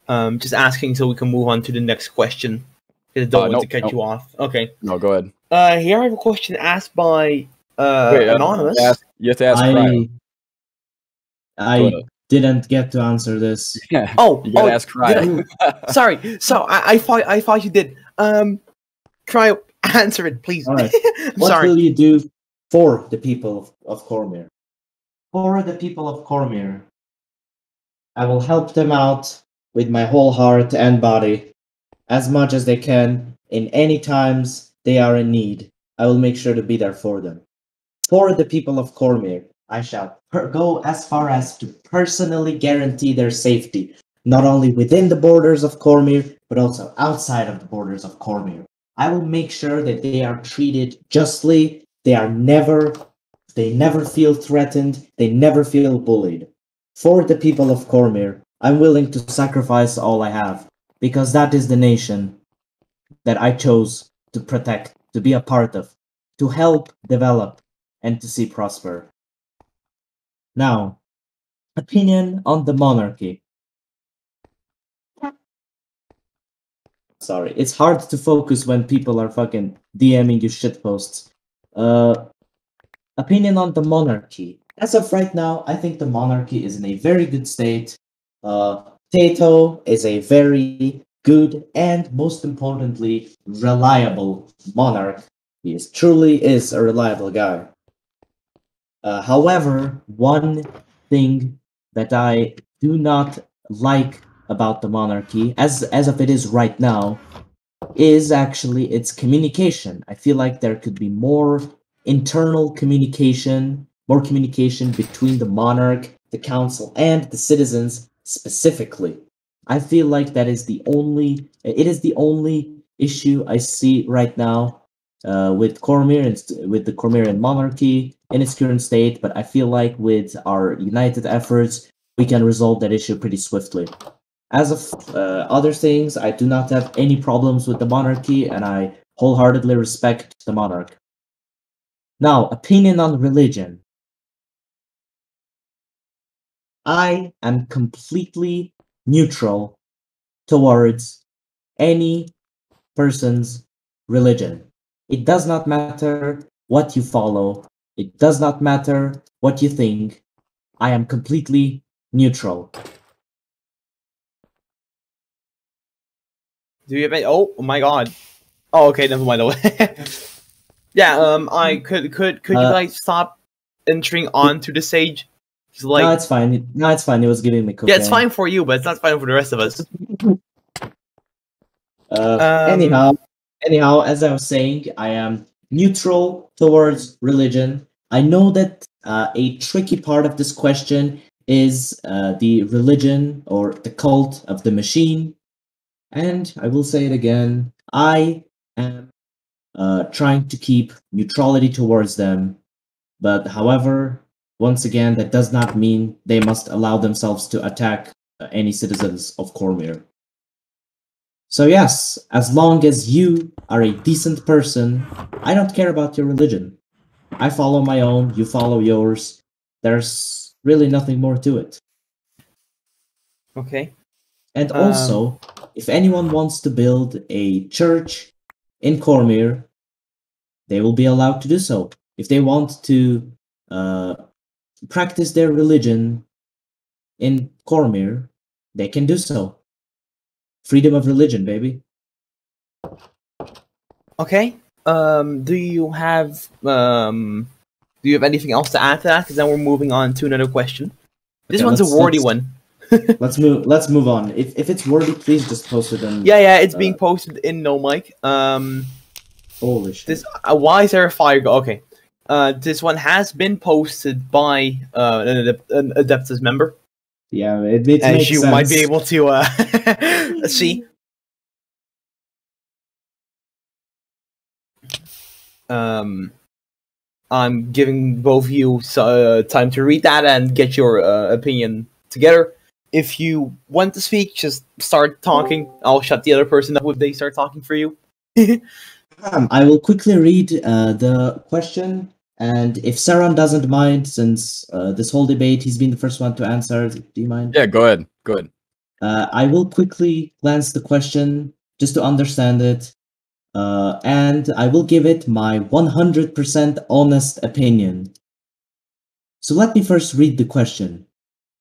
just asking so we can move on to the next question. I don't want to cut you off. Okay.
No, go ahead.
Here I have a question asked by Anonymous.
You have to ask Cryo.
I didn't get to answer this.
Yeah. You gotta ask Cryo.
Sorry. So I thought you did. Cryo, answer it, please.
All right. What will you do for the people of Cormere? For the people of Cormere, I will help them out with my whole heart and body, as much as they can, in any times they are in need. I will make sure to be there for them. For the people of Cormere, I shall go as far as to personally guarantee their safety, not only within the borders of Cormere, but also outside of the borders of Cormere. I will make sure that they are treated justly. They never feel threatened. They never feel bullied. For the people of Cormere, I'm willing to sacrifice all I have, because that is the nation that I chose to protect, to be a part of, to help develop, and to see prosper. Now, opinion on the monarchy. Sorry, it's hard to focus when people are fucking DMing you shitposts. Opinion on the monarchy. As of right now, I think the monarchy is in a very good state. Tato is a very good and, most importantly, reliable monarch. He truly is a reliable guy. However, one thing that I do not like about the monarchy, as of it is right now, is actually its communication. I feel like there could be more internal communication, more communication between the monarch, the council, and the citizens specifically. I feel like it is the only issue I see right now with Cormere and with the Cormerian monarchy in its current state, but I feel like with our united efforts, we can resolve that issue pretty swiftly. As of other things, I do not have any problems with the monarchy, and I wholeheartedly respect the monarch. Now, opinion on religion. I am completely neutral towards any person's religion. It does not matter what you follow. It does not matter what you think. I am completely neutral.
Do you have any? Oh my god. Oh, okay, never mind. Yeah. I could you guys stop entering onto the stage? Just like,
No, it's fine. No, it's fine. It was giving me cocaine.
yeah, it's fine for you, but it's not fine for the rest of us.
Anyhow, as I was saying, I am neutral towards religion. I know that a tricky part of this question is the religion or the cult of the machine. And I will say it again, I am trying to keep neutrality towards them. But however, once again, that does not mean they must allow themselves to attack any citizens of Cormere. So yes, as long as you are a decent person, I don't care about your religion. I follow my own, you follow yours. There's really nothing more to it.
Okay.
And also, if anyone wants to build a church in Cormere, they will be allowed to do so. If they want to practice their religion in Cormere, they can do so. Freedom of religion, baby.
Okay. Do you have anything else to add to that? Because then we're moving on to another question. This one's a wordy one.
Let's move on. If it's wordy, please just post it in.
Yeah, it's being posted in No Mic.
Holy shit.
This why is there a fire go? Okay. This one has been posted by an Adeptus member.
Yeah, it makes
as you
sense.
might be able to see. I'm giving both of you time to read that and get your opinion together. If you want to speak, just start talking. I'll shut the other person up if they start talking for you.
I will quickly read the question, and if Saran doesn't mind, since this whole debate, he's been the first one to answer. Do you mind?
Yeah, go ahead. Go ahead.
I will quickly glance the question just to understand it, and I will give it my 100% honest opinion. So let me first read the question.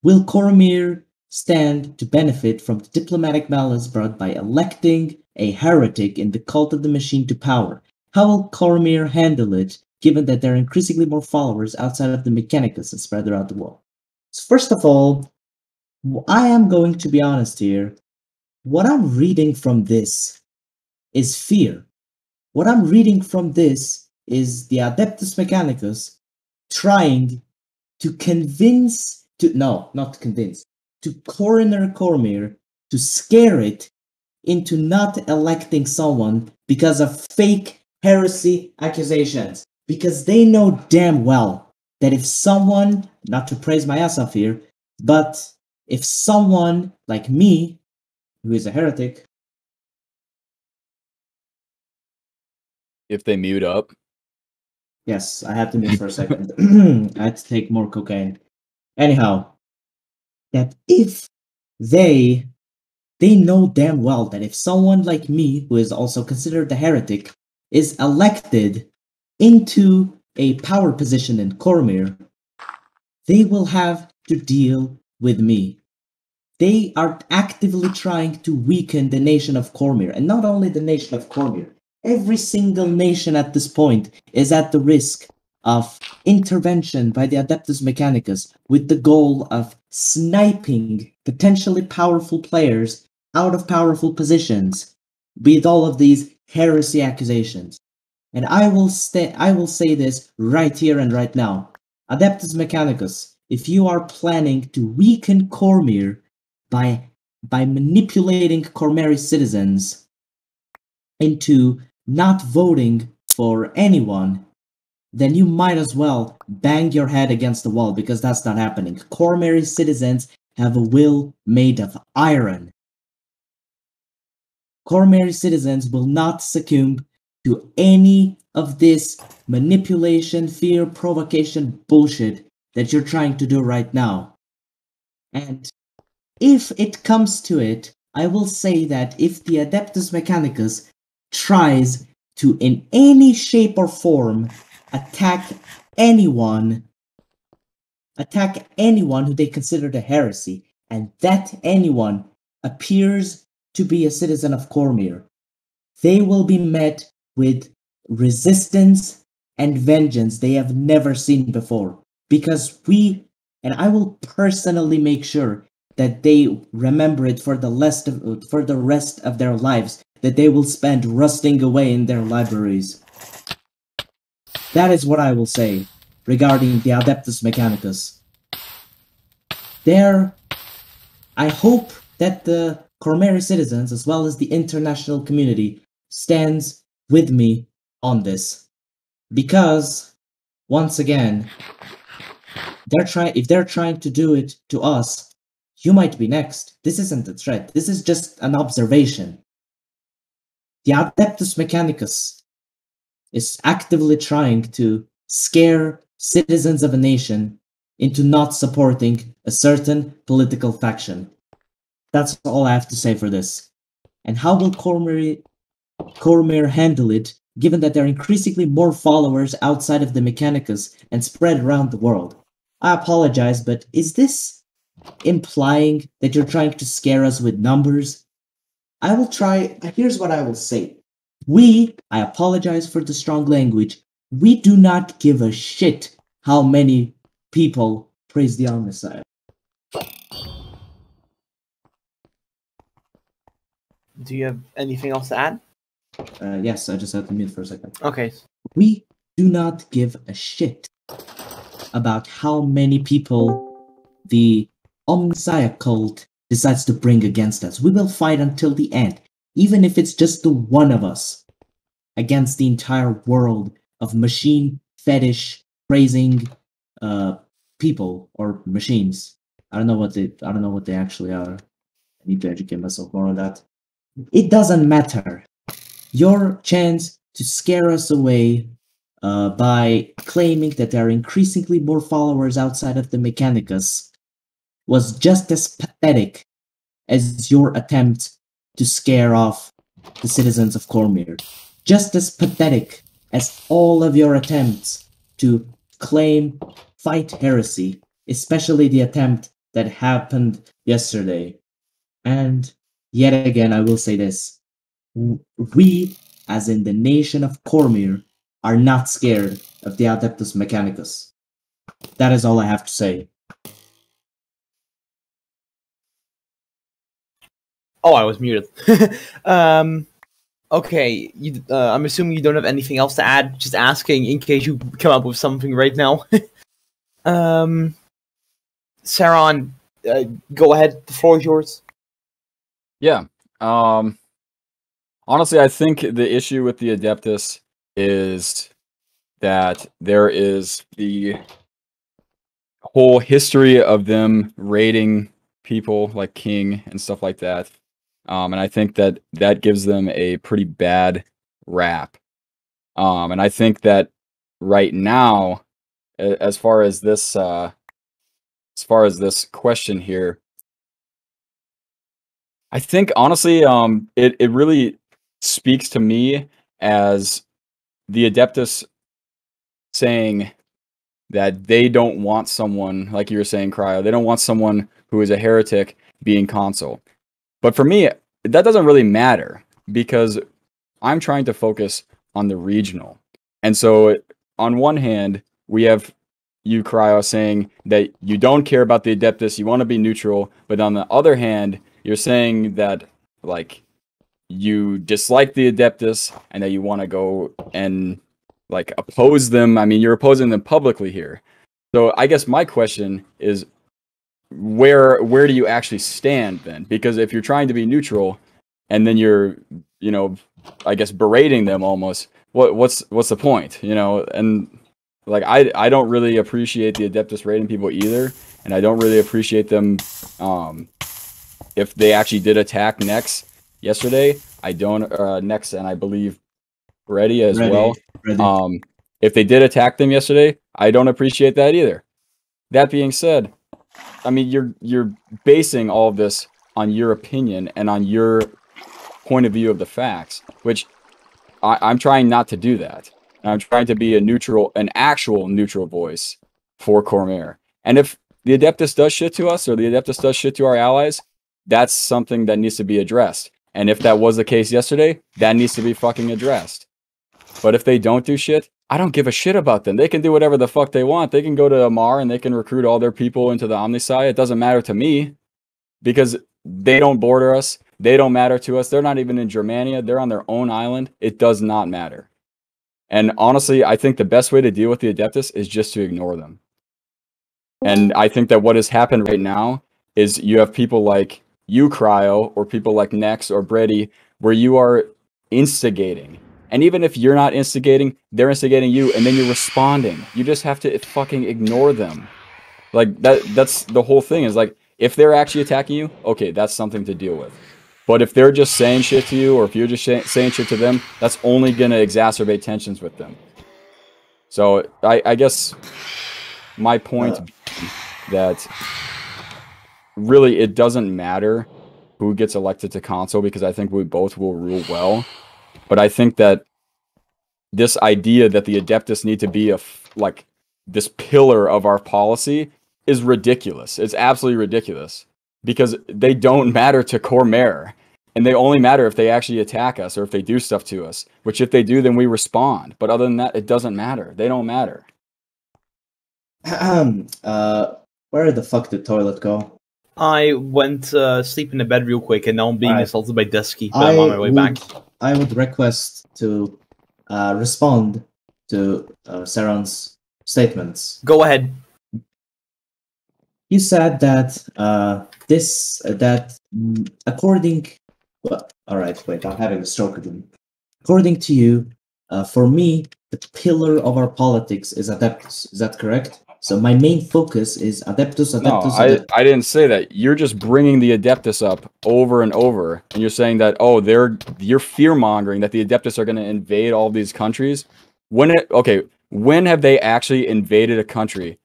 Will Cormere stand to benefit from the diplomatic malice brought by electing a heretic in the cult of the machine to power? How will Cormere handle it, given that there are increasingly more followers outside of the Mechanicus and spread throughout the world? So first of all, I am going to be honest here. What I'm reading from this is fear. What I'm reading from this is the Adeptus Mechanicus trying to convince, not convince, to coroner Cormere, to scare it into not electing someone because of fake heresy accusations. Because they know damn well that if someone, not to praise my ass off here, but if someone like me, who is a heretic,
If they mute up.
yes, I had to mute for a second. I had to take more cocaine. Anyhow, that if they know damn well that if someone like me, who is also considered a heretic, is elected into a power position in Cormere, they will have to deal with me. They are actively trying to weaken the nation of Cormere, and not only the nation of Cormere. Every single nation at this point is at the risk of intervention by the Adeptus Mechanicus with the goal of sniping potentially powerful players out of powerful positions with all of these heresy accusations. And I will say this right here and right now. Adeptus Mechanicus, if you are planning to weaken Cormere by manipulating Cormere citizens into not voting for anyone, then you might as well bang your head against the wall, because that's not happening. Cormere citizens have a will made of iron. Cormere citizens will not succumb to any of this manipulation, fear, provocation bullshit that you're trying to do right now. And if it comes to it, I will say that if the Adeptus Mechanicus tries to, in any shape or form, attack anyone who they consider a heresy, and that anyone appears to be a citizen of Cormere, they will be met with resistance and vengeance they have never seen before. Because I will personally make sure that they remember it for the rest of their lives, that they will spend rusting away in their libraries. That is what I will say regarding the Adeptus Mechanicus. I hope that the Cormere citizens, as well as the international community, stands with me on this. Because, once again, if they're trying to do it to us, you might be next. This isn't a threat. This is just an observation. The Adeptus Mechanicus is actively trying to scare citizens of a nation into not supporting a certain political faction. That's all I have to say for this. And how will Cormere handle it, given that there are increasingly more followers outside of the Mechanicus and spread around the world? I apologize, but is this implying that you're trying to scare us with numbers? Here's what I will say. I apologize for the strong language, we do not give a shit how many people praise the Messiah.
Do you have anything else to add?
Yes, I just have to mute for a second.
Okay.
We do not give a shit about how many people the Messiah cult decides to bring against us. We will fight until the end, even if it's just the one of us against the entire world of machine fetish praising people or machines. I don't know what they actually are. I need to educate myself more on that. It doesn't matter. Your chance to scare us away by claiming that there are increasingly more followers outside of the Mechanicus was just as pathetic as your attempt to scare off the citizens of Cormere. Just as pathetic as all of your attempts to fight heresy, especially the attempt that happened yesterday. And yet again, I will say this. We, as in the nation of Cormere, are not scared of the Adeptus Mechanicus. That is all I have to say.
Oh, I was muted. Okay, I'm assuming you don't have anything else to add. Just asking in case you come up with something right now. Saron, go ahead. The floor is yours.
Yeah. Honestly, I think the issue with the Adeptus is that there is the whole history of them raiding people like King and stuff like that. And I think that gives them a pretty bad rap. And I think that right now, as far as this question here, I think honestly, it really speaks to me as the Adeptus saying that they don't want someone, like you were saying, Cryo, they don't want someone who is a heretic being consul. But for me, that doesn't really matter because I'm trying to focus on the regional. And so on one hand, we have you, Cryo, saying that you don't care about the Adeptus, you want to be neutral, but on the other hand, you're saying that like you dislike the Adeptus and that you want to go and like oppose them. I mean, you're opposing them publicly here. So I guess my question is, where do you actually stand then? Because if you're trying to be neutral and then you're, I guess berating them almost, what's the point? And like I don't really appreciate the Adeptus raiding people either, and I don't really appreciate them if they actually did attack Nex yesterday. I don't Nex, and I believe ready as well.
Ready.
If they did attack them yesterday, I don't appreciate that either. That being said, I mean, you're basing all of this on your opinion and on your point of view of the facts, which I'm trying not to do that. I'm trying to be an actual neutral voice for Cormere. And if the Adeptus does shit to us, or the Adeptus does shit to our allies, that's something that needs to be addressed. And if that was the case yesterday, that needs to be fucking addressed. But if they don't do shit, I don't give a shit about them. They can do whatever the fuck they want. They can go to Amar and they can recruit all their people into the Omnisci. It doesn't matter to me because they don't border us. They don't matter to us. They're not even in Germania. They're on their own island. It does not matter. And honestly, I think the best way to deal with the Adeptus is just to ignore them. And I think that what has happened right now is you have people like you, Cryo, or people like Nex or Brady, where you are instigating. And even if you're not instigating, they're instigating you, and then you're responding. You just have to fucking ignore them. Like, that's the whole thing, is like, if they're actually attacking you, okay, that's something to deal with. But if they're just saying shit to you, or if you're just saying shit to them, that's only going to exacerbate tensions with them. So, I guess my point being that really it doesn't matter who gets elected to council, because I think we both will rule well. But I think that this idea that the Adeptus need to be like this pillar of our policy is ridiculous. It's absolutely ridiculous, because they don't matter to Cormere, and they only matter if they actually attack us or if they do stuff to us, which if they do, then we respond. But other than that, it doesn't matter. They don't matter.
Where the fuck did toilet go?
I went sleep in the bed real quick, and now I'm being assaulted by Dusky, but I'm on my way back.
I would request to respond to Saron's statements.
Go ahead.
You said that according... Well, alright, wait, I'm having a stroke again. According to you, for me, the pillar of our politics is Adeptus. Is that correct? So my main focus is Adeptus.
I didn't say that. You're just bringing the Adeptus up over and over, and you're saying that, oh, you're fear-mongering that the Adeptus are going to invade all these countries. When have they actually invaded a country?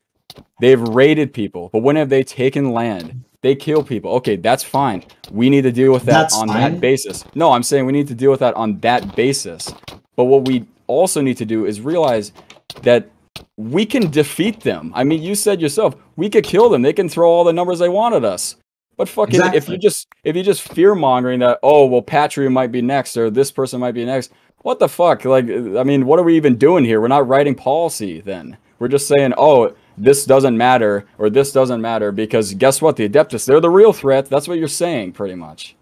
They've raided people, but when have they taken land? They kill people. Okay, that's fine. We need to deal with that that basis. No, I'm saying we need to deal with that on that basis. But what we also need to do is realize that we can defeat them. I mean, you said yourself, we could kill them. They can throw all the numbers they want at us. But fucking, if you just fear mongering that, oh well, Patria might be next or this person might be next. What the fuck? Like, I mean, what are we even doing here? We're not writing policy then. We're just saying, oh, this doesn't matter or this doesn't matter because guess what? The Adeptus, they're the real threat. That's what you're saying, pretty much.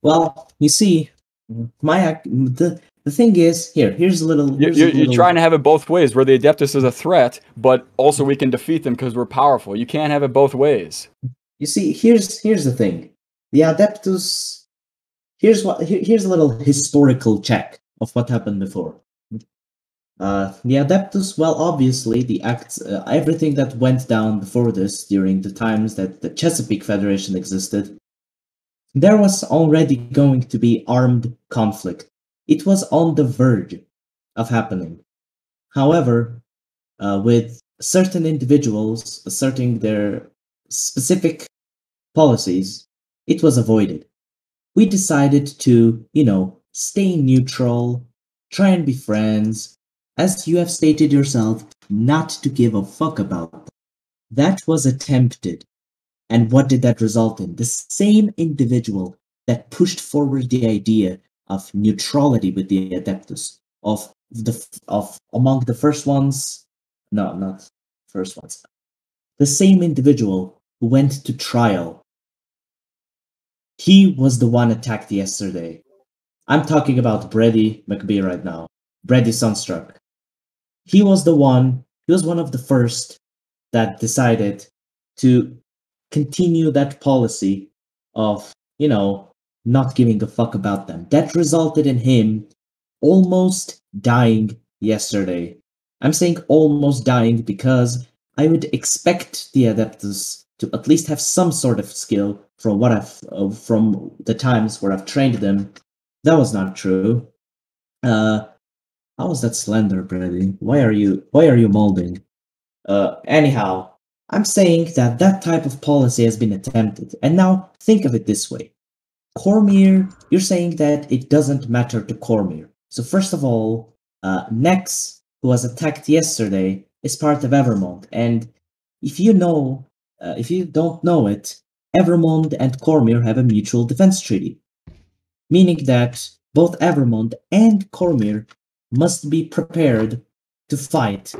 Well, you see, the thing is, here's a little...
You're trying to have it both ways, where the Adeptus is a threat, but also we can defeat them because we're powerful. You can't have it both ways.
You see, here's the thing. The Adeptus... Here's a little historical check of what happened before. The Adeptus, well, obviously, everything that went down before this, during the times that the Chesapeake Federation existed, there was already going to be armed conflict. It was on the verge of happening. However, with certain individuals asserting their specific policies, it was avoided. We decided to, stay neutral, try and be friends, as you have stated yourself, not to give a fuck about them. That was attempted. And what did that result in? The same individual that pushed forward the idea of neutrality with the Adeptus, among the first ones, no, not first ones, the same individual who went to trial. He was the one attacked yesterday. I'm talking about Brady McBee right now. Brady Sunstruck. He was one of the first that decided to continue that policy of, not giving a fuck about them. That resulted in him almost dying yesterday. I'm saying almost dying because I would expect the Adeptus to at least have some sort of skill from from the times where I've trained them. That was not true. How is that slender, Brady? Why are you molding? Anyhow, I'm saying that that type of policy has been attempted, and now think of it this way. Cormere, you're saying that it doesn't matter to Cormere. So first of all, Nex, who was attacked yesterday, is part of Evermond, and if you don't know it, Evermond and Cormere have a mutual defense treaty, meaning that both Evermond and Cormere must be prepared to fight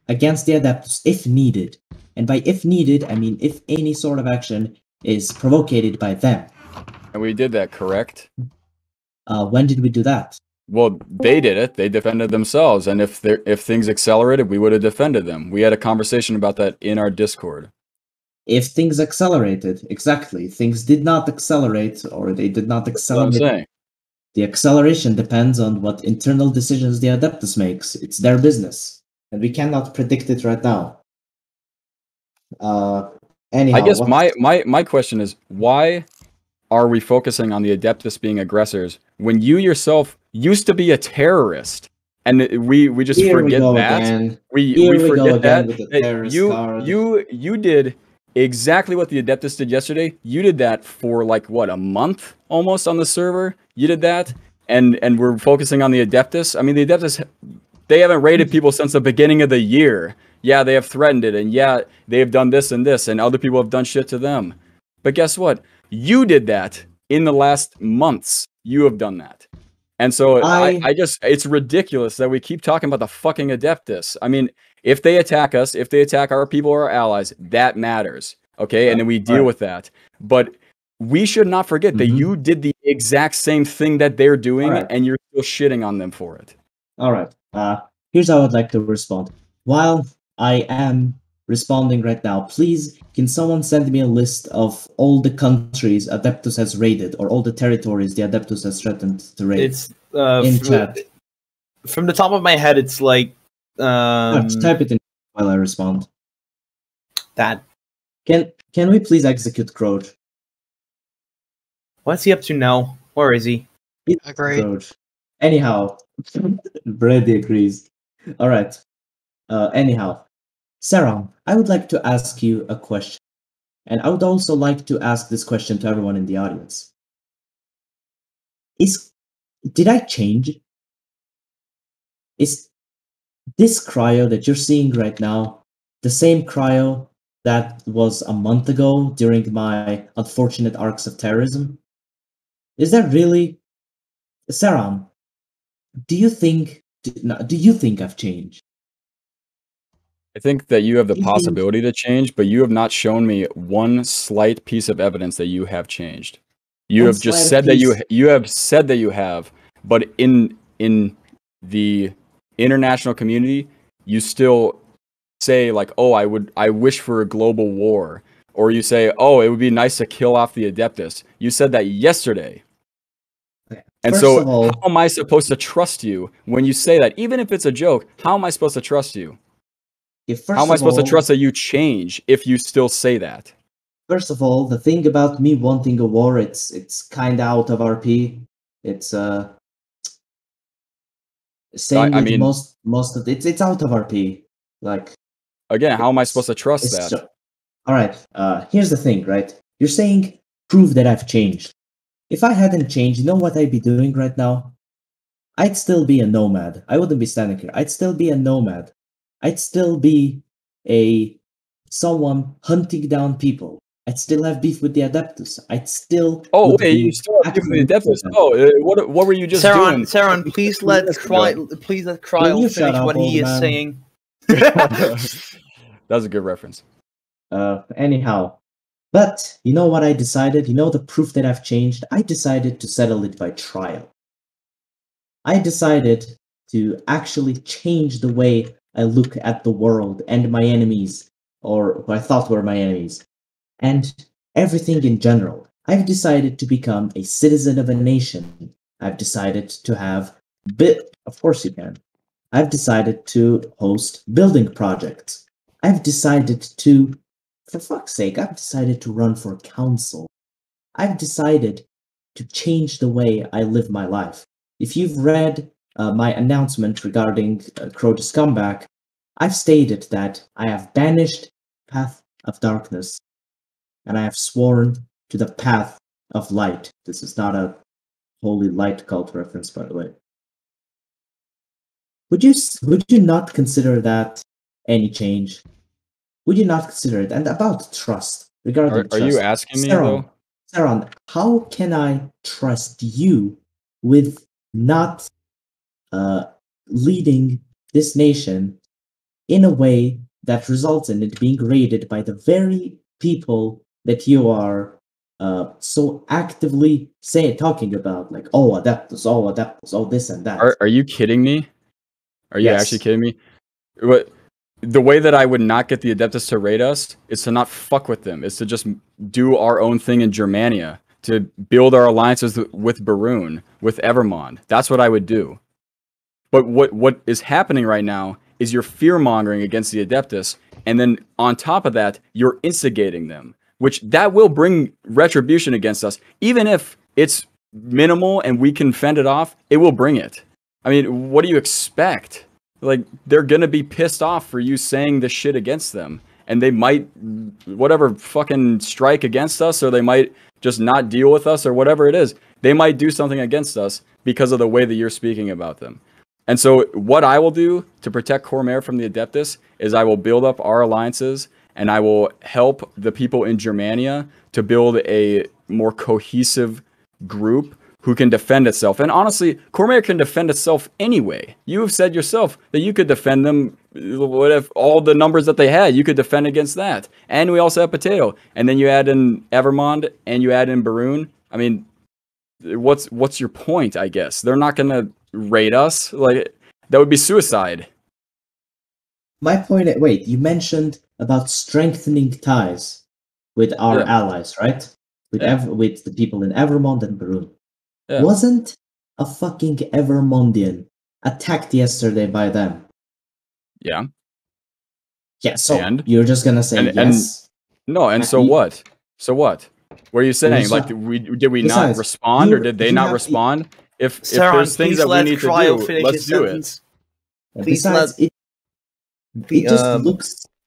against the Adeptus if needed. And by if needed, I mean if any sort of action is provoked by them.
And we did that, correct?
When did we do that?
Well, they did it. They defended themselves, and if things accelerated, we would have defended them. We had a conversation about that in our Discord.
If things accelerated, exactly. Things did not accelerate, or they did not accelerate.
That's what I'm saying.
The acceleration depends on what internal decisions the Adeptus makes. It's their business, and we cannot predict it right now. Anyhow,
I guess my question is, why are we focusing on the Adeptus being aggressors when you yourself used to be a terrorist? And we just forget that. We forget that. You did exactly what the Adeptus did yesterday. You did that for like what, a month almost on the server. You did that, and we're focusing on the Adeptus. I mean, the Adeptus, they haven't raided people since the beginning of the year. Yeah, they have threatened it, and yeah, they have done this, and other people have done shit to them. But guess what? You did that in the last months. You have done that. And so I just, it's ridiculous that we keep talking about the fucking Adeptus. I mean, if they attack us, if they attack our people or our allies, that matters. Okay? And then we deal with that. But we should not forget that you did the exact same thing that they're doing, and you're still shitting on them for it.
All right. Here's how I'd like to respond. While I am responding right now, please, can someone send me a list of all the countries Adeptus has raided, or all the territories the Adeptus has threatened to raid?
It's
in chat.
From the top of my head, it's like
type it in while I respond.
That.
Can we please execute Croach?
What's he up to now? Where is he?
Agree.
Croach. Anyhow, Brady agrees. All right. Anyhow, Sarah, I would like to ask you a question, and I would also like to ask this question to everyone in the audience. Did I change? Is this cryo that you're seeing right now the same cryo that was a month ago during my unfortunate arcs of terrorism? Is that really, Sarah? Do you think I've changed?
I think that you have the possibility to change, but you have not shown me one slight piece of evidence that you have changed. You have just said that you have said that you have, but in the international community, you still say like, "Oh, I wish for a global war," or you say, "Oh, it would be nice to kill off the Adeptus." You said that yesterday. And so, how am I supposed to trust you when you say that? Even if it's a joke, how am I supposed to trust you? How am I supposed to trust that you change if you still say that?
First of all, the thing about me wanting a war, it's kind of out of RP. It's same with most of it. It's out of RP. Like,
again, how am I supposed to trust that?
All right. Here's the thing, right? You're saying prove that I've changed. If I hadn't changed, you know what I'd be doing right now? I'd still be a nomad. I wouldn't be standing here. I'd still be a nomad. I'd still be someone hunting down people. I'd still have beef with the Adeptus. I'd still.
Oh wait, you still have beef with the Adeptus? Oh, what were you just doing?
Saron, please let Cryo finish what he is saying.
That was a good reference.
Anyhow, but you know what I decided? You know the proof that I've changed? I decided to settle it by trial. I decided to actually change the way I look at the world and my enemies, or who I thought were my enemies, and everything in general. I've decided to become a citizen of a nation. I've decided to have of course you can. I've decided to host building projects. I've decided to, for fuck's sake, I've decided to run for council. I've decided to change the way I live my life. If you've read my announcement regarding Crota's comeback, I've stated that I have banished Path of Darkness, and I have sworn to the Path of Light. This is not a holy light cult reference, by the way. Would you not consider that any change? Would you not consider it? And about trust, regarding
Are you
trust,
asking me though?
Saron, how can I trust you with not leading this nation in a way that results in it being raided by the very people that you are so actively talking about, like, oh, Adeptus, oh, this and that.
Are you kidding me? Are you
Yes.
actually kidding me? What? The way that I would not get the Adeptus to raid us is to not fuck with them. Is to just do our own thing in Germania. To build our alliances with Barun, with Evermond. That's what I would do. But what is happening right now is you're fear-mongering against the Adeptus, and then on top of that, you're instigating them, which that will bring retribution against us. Even if it's minimal and we can fend it off, it will bring it. I mean, what do you expect? Like, they're going to be pissed off for you saying this shit against them. And they might, whatever, fucking strike against us, or they might just not deal with us, or whatever it is. They might do something against us because of the way that you're speaking about them. And so what I will do to protect Cormere from the Adeptus is I will build up our alliances, and I will help the people in Germania to build a more cohesive group who can defend itself. And honestly, Cormere can defend itself anyway. You have said yourself that you could defend them. What if all the numbers that they had, you could defend against that. And we also have Potato. And then you add in Evermond and you add in Barun. I mean, what's your point, I guess? They're not going to raid us. Like, that would be suicide.
My point, wait, you mentioned about strengthening ties with our allies, right? With the people in Evermond and Barun. Yeah. Wasn't a fucking Evermondian attacked yesterday by them?
Yeah.
Yeah, so you're just gonna say yes?
No, and so what? So what? What are you saying? Like, did we not respond, or did they not respond? If there's things that we need to do, let's do it.
Besides,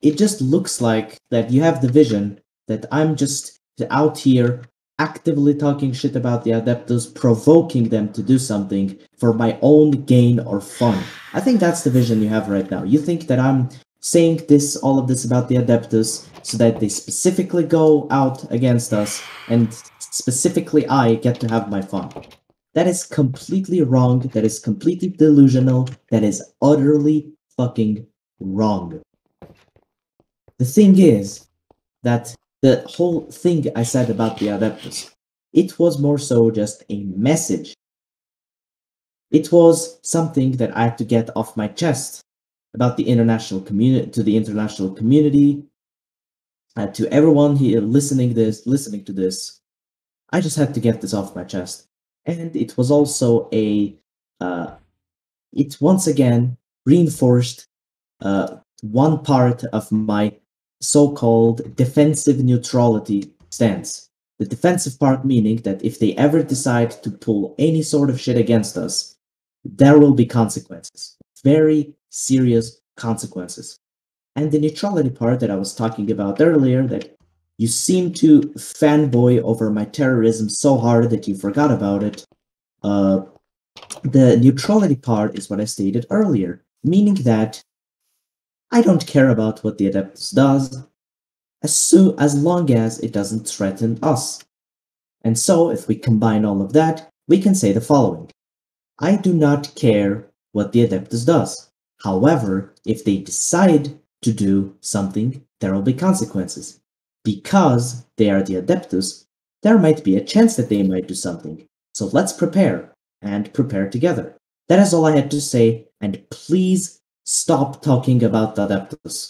it just looks like that you have the vision that I'm just out here actively talking shit about the Adeptus, provoking them to do something for my own gain or fun. I think that's the vision you have right now. You think that I'm saying all of this about the Adeptus so that they specifically go out against us, and specifically I get to have my fun. That is completely wrong. That is completely delusional. That is utterly fucking wrong. The thing is that the whole thing I said about the Adeptus, it was more so just a message. It was something that I had to get off my chest about the international community, to the international community, to everyone here listening to this. I just had to get this off my chest, and it was also it once again reinforced one part of my so-called defensive neutrality stance. The defensive part meaning that if they ever decide to pull any sort of shit against us, there will be consequences. Very serious consequences. And the neutrality part that I was talking about earlier, that you seem to fanboy over my terrorism so hard that you forgot about it. The neutrality part is what I stated earlier, meaning that I don't care about what the Adeptus does, as long as it doesn't threaten us. And so, if we combine all of that, we can say the following. I do not care what the Adeptus does. However, if they decide to do something, there will be consequences. Because they are the Adeptus, there might be a chance that they might do something. So let's prepare, and prepare together. That is all I had to say, and please stop talking about the Adeptus.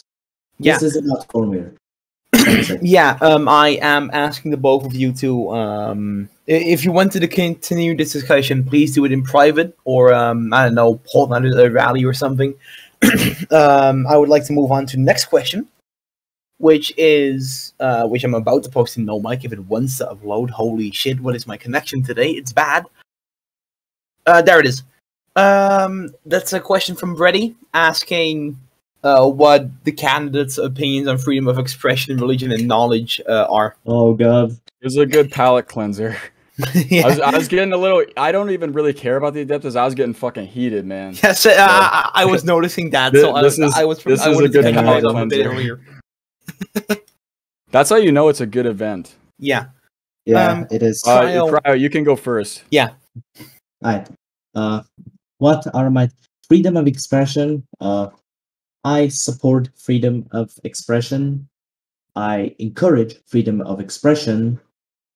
Yeah.
This is about Cormere.
Yeah, I am asking the both of you to, if you want to continue this discussion, please do it in private, or, I don't know, hold another rally or something. I would like to move on to the next question, which is, which I'm about to post in No Mic. If it wants to upload, holy shit, what is my connection today? It's bad. There it is. That's a question from Brady asking what the candidates' opinions on freedom of expression, religion, and knowledge are.
Oh god.
It was a good palate cleanser.
Yeah.
I was getting a little. I don't even really care about the Adeptus. I was getting fucking heated, man.
Yes, I was noticing that. So
This is
I wanted
a good
to
palate
comment on it
cleanser.
earlier.
That's how you know it's a good event.
Yeah.
Yeah, it is.
Cryo, you can go first.
Yeah.
Alright. What are my freedom of expression? I support freedom of expression. I encourage freedom of expression.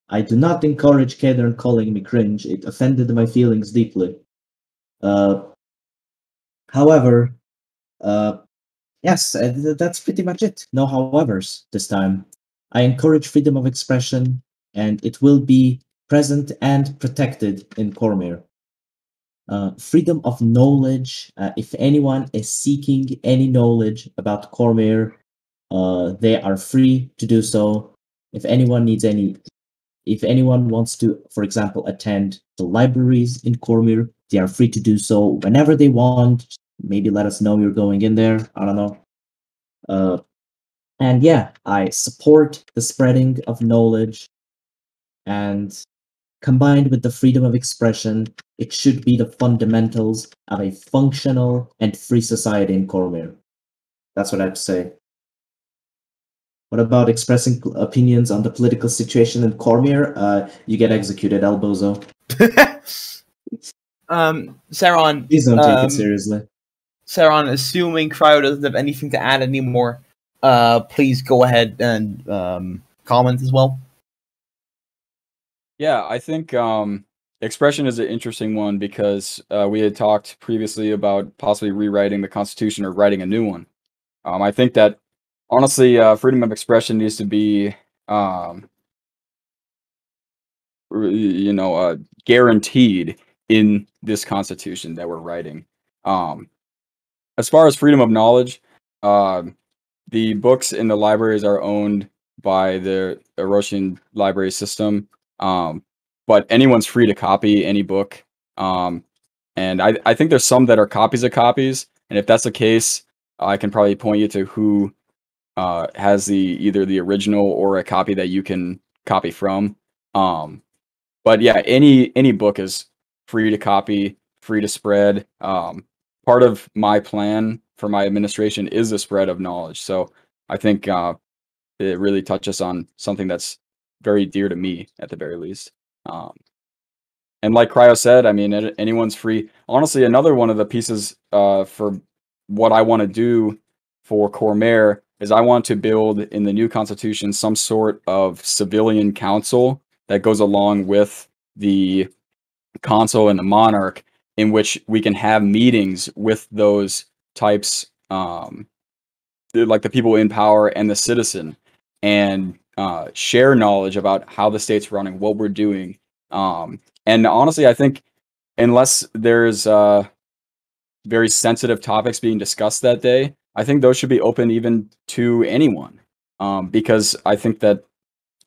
I do not encourage Kadern calling me cringe. It offended my feelings deeply. However, yes, that's pretty much it. No howevers this time. I encourage freedom of expression, and it will be present and protected in Cormere. Freedom of knowledge. If anyone is seeking any knowledge about Cormere, they are free to do so. If anyone wants to, for example, attend the libraries in Cormere, they are free to do so whenever they want. Maybe let us know you're going in there. I don't know. And yeah, I support the spreading of knowledge, and combined with the freedom of expression, it should be the fundamentals of a functional and free society in Cormere. That's what I have to say. What about expressing opinions on the political situation in Cormere? You get executed, Elbozo.
Saron.
Please don't take it seriously.
Saron, assuming Cryo doesn't have anything to add anymore, please go ahead and comment as well.
Yeah, I think expression is an interesting one because we had talked previously about possibly rewriting the Constitution or writing a new one. I think that honestly, freedom of expression needs to be, guaranteed in this Constitution that we're writing. As far as freedom of knowledge, the books in the libraries are owned by the Erosian library system, but anyone's free to copy any book. And I think there's some that are copies of copies, and if that's the case, I can probably point you to who has either the original or a copy that you can copy from. But yeah, any book is free to copy, free to spread. Part of my plan for my administration is the spread of knowledge. So I think it really touches on something that's very dear to me at the very least. And like Cryo said, I mean, anyone's free. Honestly, another one of the pieces for what I want to do for Cormere is I want to build in the new constitution some sort of civilian council that goes along with the consul and the monarch, in which we can have meetings with those types, like the people in power and the citizen, and share knowledge about how the state's running, what we're doing. And honestly, I think unless there's very sensitive topics being discussed that day, I think those should be open even to anyone. Because I think that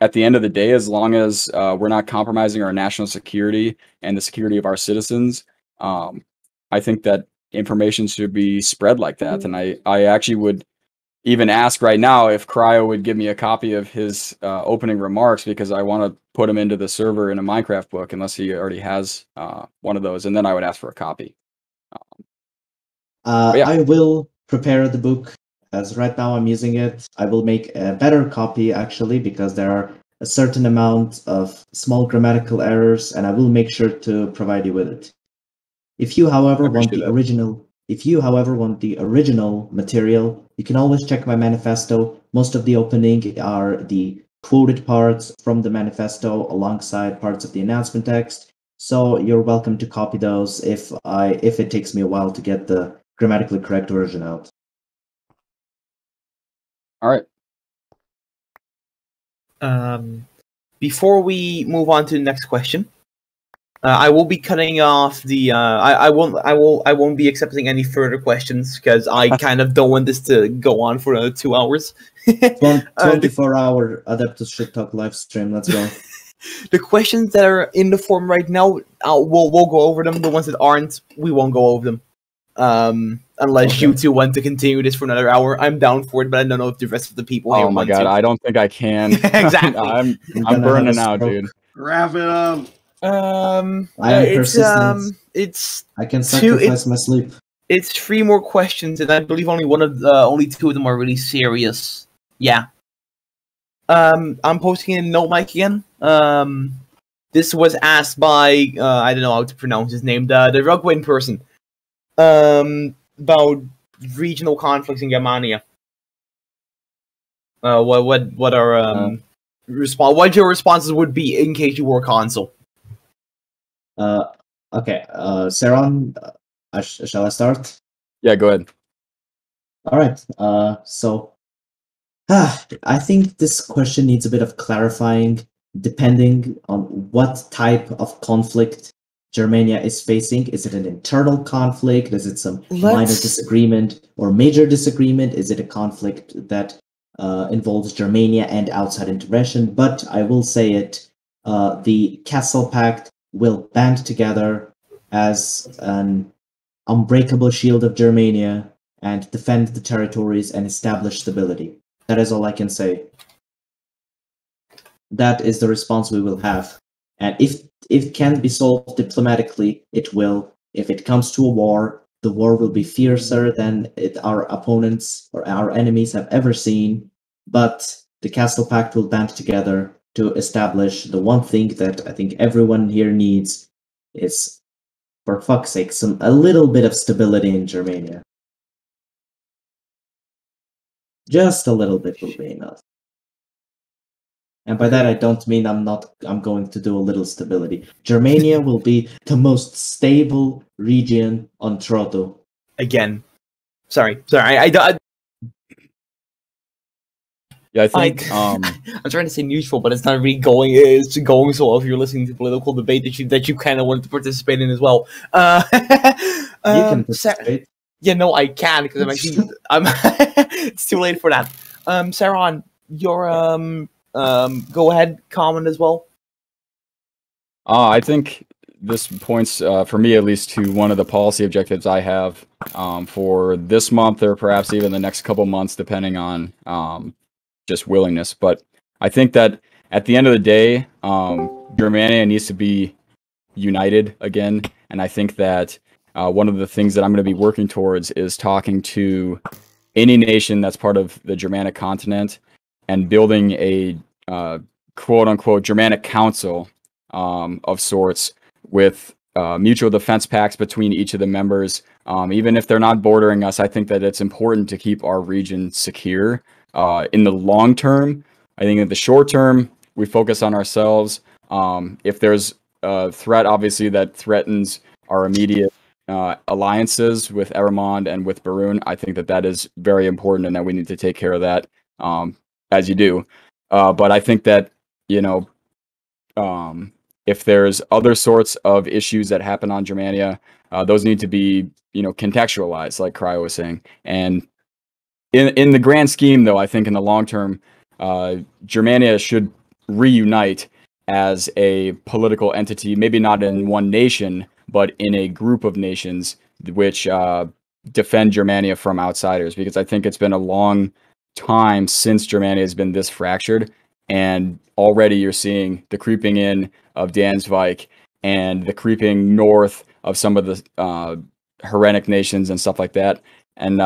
at the end of the day, as long as we're not compromising our national security and the security of our citizens, I think that information should be spread like that. And I actually would even ask right now if Cryo would give me a copy of his opening remarks, because I want to put him into the server in a Minecraft book, unless he already has one of those, and then I would ask for a copy. Yeah.
I will prepare the book, as right now I'm using it. I will make a better copy, actually, because there are a certain amount of small grammatical errors, and I will make sure to provide you with it. If you, however, want the original material, you can always check my manifesto. Most of the opening are the quoted parts from the manifesto alongside parts of the announcement text. So you're welcome to copy those if it takes me a while to get the grammatically correct version out.
All right.
Before we move on to the next question, I will be cutting off the. I won't be accepting any further questions, because I kind of don't want this to go on for 2 hours.
24-hour Adeptus Shit Talk live stream. Let's go.
The questions that are in the form right now, we'll go over them. The ones that aren't, we won't go over them. Unless you two want to continue this for another hour, I'm down for it. But I don't know if the rest of the people here
Oh my
want
god,
to.
I don't think I can.
Exactly.
I'm
gonna
burning
have a
out,
stroke.
dude.
Wrap it up.
I am persistent.
It's
I can sacrifice my sleep.
It's 3 more questions, and I believe only only 2 of them are really serious. Yeah. I'm posting in No Mic again. This was asked by I don't know how to pronounce his name, the Rugwin person. About regional conflicts in Germania. What are what your responses would be in case you were consul?
Okay, Saron, shall I start?
Yeah, go ahead.
All right. So I think this question needs a bit of clarifying, depending on what type of conflict Germania is facing. Is it an internal conflict? Is it some minor disagreement or major disagreement? Is it a conflict that involves Germania and outside intervention? But I will say it: the Castle Pact will band together as an unbreakable shield of Germania and defend the territories and establish stability. That is all I can say. That is the response we will have. And if it can be solved diplomatically, it will. If it comes to a war, the war will be fiercer than our opponents or our enemies have ever seen. But the Castle Pact will band together to establish the one thing that I think everyone here needs is, for fuck's sake, a little bit of stability in Germania. Just a little bit will be enough. And by that I don't mean I'm going to do a little stability. Germania will be the most stable region on Troto.
Again. Sorry. I
Yeah, I think
I'm trying to say neutral, but it's not really going. It's going so well if you're listening to political debate that you kind of want to participate in as well.
You can participate.
Yeah, no, I can because I'm actually. It's too late for that. Saron, your go ahead, comment as well.
I think this points, for me at least, to one of the policy objectives I have for this month or perhaps even the next couple months, depending on just willingness. But I think that at the end of the day, Germania needs to be united again. And I think that one of the things that I'm going to be working towards is talking to any nation that's part of the Germanic continent and building a quote-unquote Germanic council of sorts with mutual defense pacts between each of the members. Even if they're not bordering us, I think that it's important to keep our region secure. In the long term, I think in the short term, we focus on ourselves. If there's a threat, obviously, that threatens our immediate alliances with Eramond and with Barun, I think that that is very important and that we need to take care of that, as you do. But I think that, you know, if there's other sorts of issues that happen on Germania, those need to be, you know, contextualized, like Cryo was saying. And in the grand scheme, though, I think in the long term, Germania should reunite as a political entity, maybe not in one nation, but in a group of nations which defend Germania from outsiders, because I think it's been a long time since Germania has been this fractured, and already you're seeing the creeping in of Dansvik and the creeping north of some of the Hellenic nations and stuff like that. And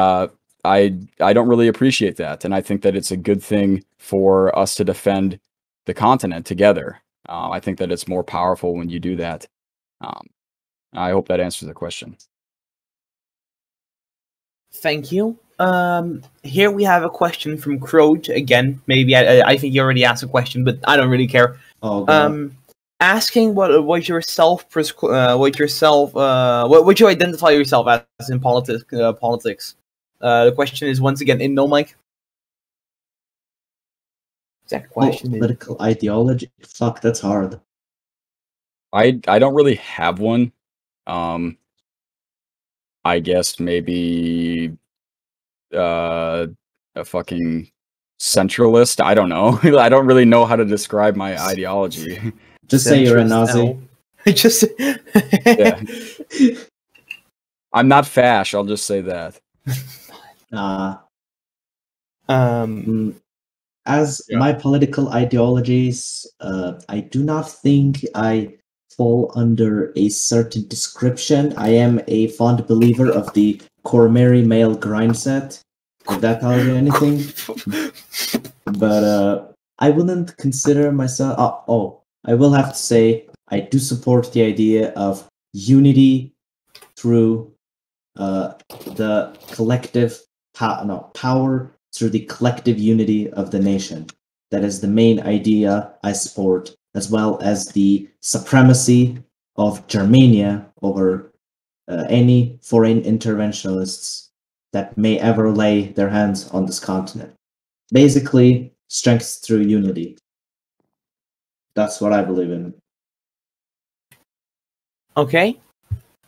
I don't really appreciate that, and I think that it's a good thing for us to defend the continent together. I think that it's more powerful when you do that. I hope that answers the question.
Thank you. Here we have a question from Croge again. Maybe I think you already asked a question, but I don't really care.
Oh,
asking what you identify yourself as in politics. The question is once again in No Mic. Exact question.
Political ideology. Fuck, that's hard.
I don't really have one. I guess maybe a fucking centralist. I don't know. I don't really know how to describe my ideology.
Just say you're a Nazi.
Just
Yeah. I'm not fash. I'll just say that.
As my political ideologies, I do not think I fall under a certain description. I am a fond believer of the Cormere male grind set, if that tells you anything. But I wouldn't consider myself... I will have to say, I do support the idea of unity through the collective power through the collective unity of the nation. That is the main idea I support, as well as the supremacy of Germania over any foreign interventionists that may ever lay their hands on this continent. Basically, strength through unity. That's what I believe in.
Okay.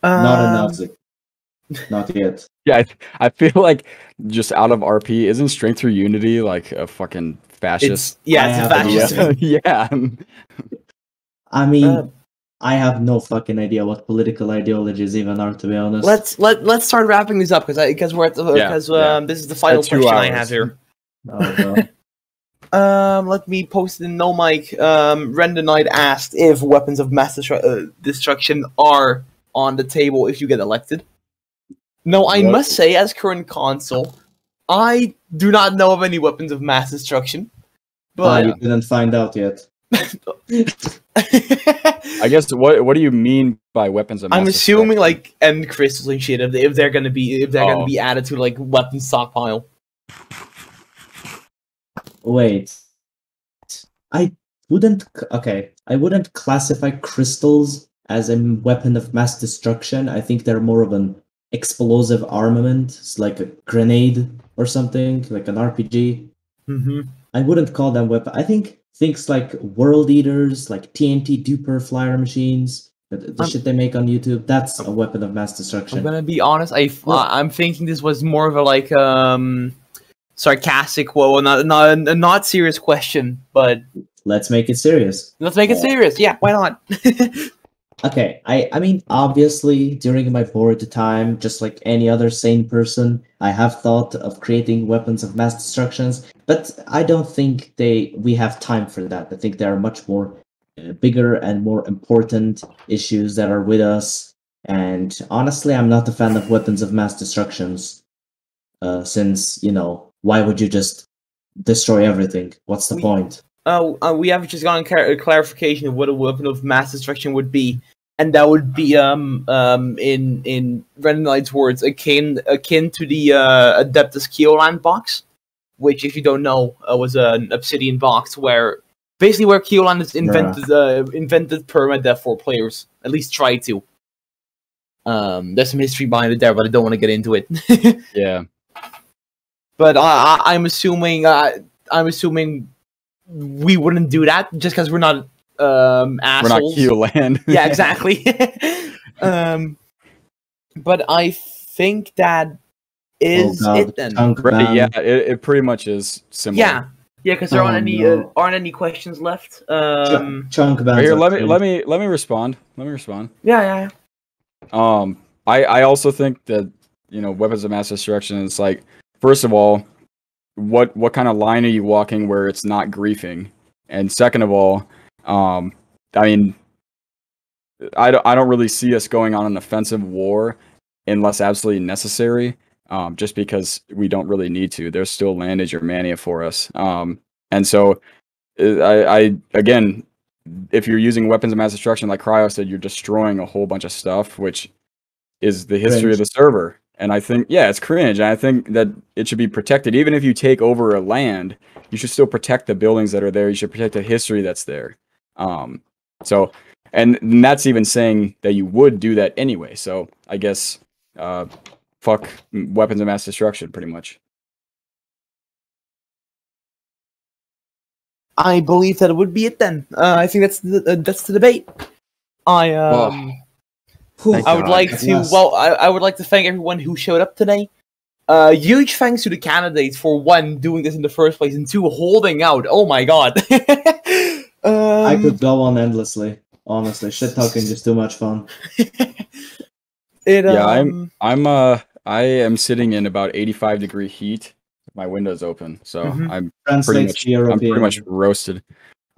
Not a Nazi. Not yet.
Yeah, I feel like just out of RP, isn't strength through unity like a fucking fascist?
It's a fascist.
Yeah.
I mean, I have no fucking idea what political ideologies even are, to be honest.
Let's start wrapping this up because we're at this is the final question I have here.
Oh, no.
Let me post it in no mic. Renda Knight asked if weapons of mass destruction are on the table if you get elected. No, I must say, as current consul, I do not know of any weapons of mass destruction. But
you didn't find out yet.
I guess what do you mean by weapons of mass
I'm assuming
destruction?
like end crystals and shit if they're gonna be added to like weapon stockpile.
Wait. I wouldn't classify crystals as a weapon of mass destruction. I think they're more of an explosive armament. It's like a grenade or something, like an RPG.
Mm-hmm.
I wouldn't call them weapon. I think things like world eaters, like TNT duper flyer machines, the shit they make on YouTube, that's a weapon of mass destruction.
I'm gonna be honest. I'm thinking this was more of a like sarcastic, not serious question, but
let's make it serious.
Let's make it serious. Yeah, why not?
Okay, I mean, obviously, during my bored time, just like any other sane person, I have thought of creating weapons of mass destructions, but I don't think we have time for that. I think there are much more bigger and more important issues that are with us, and honestly, I'm not a fan of weapons of mass destructions, since, why would you just destroy everything? What's the point?
We have just gotten a clarification of what a weapon of mass destruction would be, and that would be in Renda Knight's words akin to the Adeptus Keoland box, which, if you don't know, was an obsidian box where Keoland is invented permadeath for players, at least try to. There's some history behind it there, but I don't want to get into it.
Yeah,
but I'm assuming we wouldn't do that just because we're not assholes.
We're not Keoland.
Yeah, exactly. But I think that is it then.
Right, yeah, it pretty much is similar.
Yeah, because there aren't any questions left.
Chunk
right here, let me respond.
Yeah.
I also think that weapons of mass destruction is like, first of all, what kind of line are you walking where it's not griefing? And second of all, I mean, I don't really see us going on an offensive war unless absolutely necessary, just because we don't really need to. There's still land in Germania for us. And so I again, if you're using weapons of mass destruction, like Cryo said, you're destroying a whole bunch of stuff, which is the history of the server. And I think, yeah, it's cringe. And I think that it should be protected. Even if you take over a land, you should still protect the buildings that are there. You should protect the history that's there. So, and that's even saying that you would do that anyway. So I guess, fuck weapons of mass destruction, pretty much.
I believe that it would be it then. I think that's the debate. I would like to. Well, I would like to thank everyone who showed up today. Huge thanks to the candidates for one doing this in the first place and two holding out. Oh my god.
I could go on endlessly. Honestly, shit talking is too much fun.
I am sitting in about 85-degree heat. My window's open, so I'm pretty much roasted.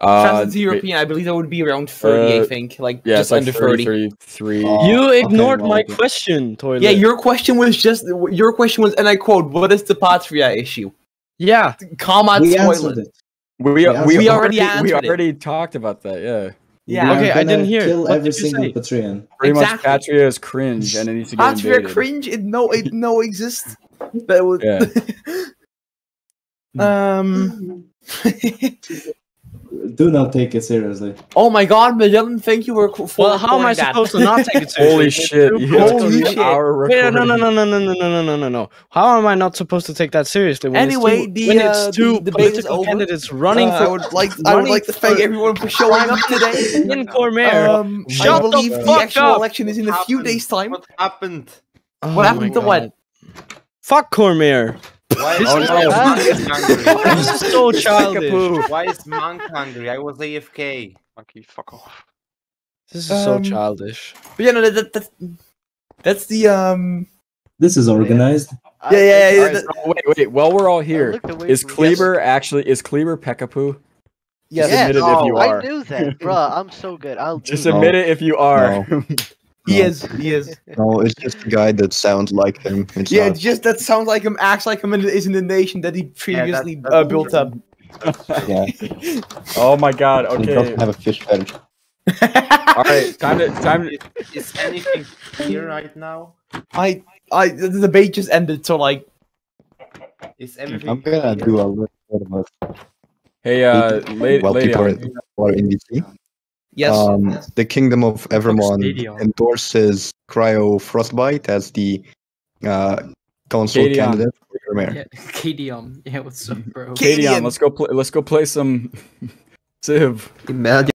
Translate to European, I believe that would be around 30, I think. Like,
yeah,
just
it's like
under
30.
30.
You ignored my question, Toilet.
Yeah, your question was, and I quote, what is the Patria issue?
Yeah.
Comma toilet.
We
already answered
We already talked about that, yeah.
Yeah.
Okay, I didn't hear.
Kill
What
every
did you
single
say?
Patrian.
Pretty much
Exactly.
Patria is cringe and it needs to get
Patria
invaded.
cringe? It no exists. That would...
Do not take it seriously.
Oh my god, Magellan, thank you for
Well, how am I supposed to not take it seriously?
Holy shit.
Holy shit.
Wait, no. How am I not supposed to take that seriously? When
Anyway,
it's two
the debate is
political
over.
candidates running
I
for...
would like to thank everyone for showing up today.
in Cormere.
I
Shut
believe
the
the
fuck
actual
up!
election is in a few days' time.
What happened?
What happened to what?
Fuck Cormere.
Why
This is so childish.
Why is Monk hungry? I was AFK.
Monkey, fuck off.
This is so childish.
But yeah, no, that's the
This is organized.
Yeah.
Wait. While we're all here, is Kleber Pekapoo?
Yes.
Just admit it if you are.
I knew that, bruh. I'm so good. I'll
Just admit it if you are.
No.
He is.
No, it's just a guy that sounds like him. It's
Yeah,
not-
it's just that sounds like him, acts like him, and is in the nation that he previously built up.
yeah.
Oh my god,
He
okay.
doesn't have a fish fetish.
Alright, time to
Is anything here right now?
The debate just ended, so like...
Is everything
I'm gonna
clear?
do a little bit of a...
Hey,
While
lady
people
on.
are in DC.
Yes.
The Kingdom of Evermon
Stadium.
endorses Cryo Frostbite as the council
Kadion.
candidate for mayor.
Yeah, KDM. Yeah, what's up, bro?
Kadion, let's go play some Civ.
Imagine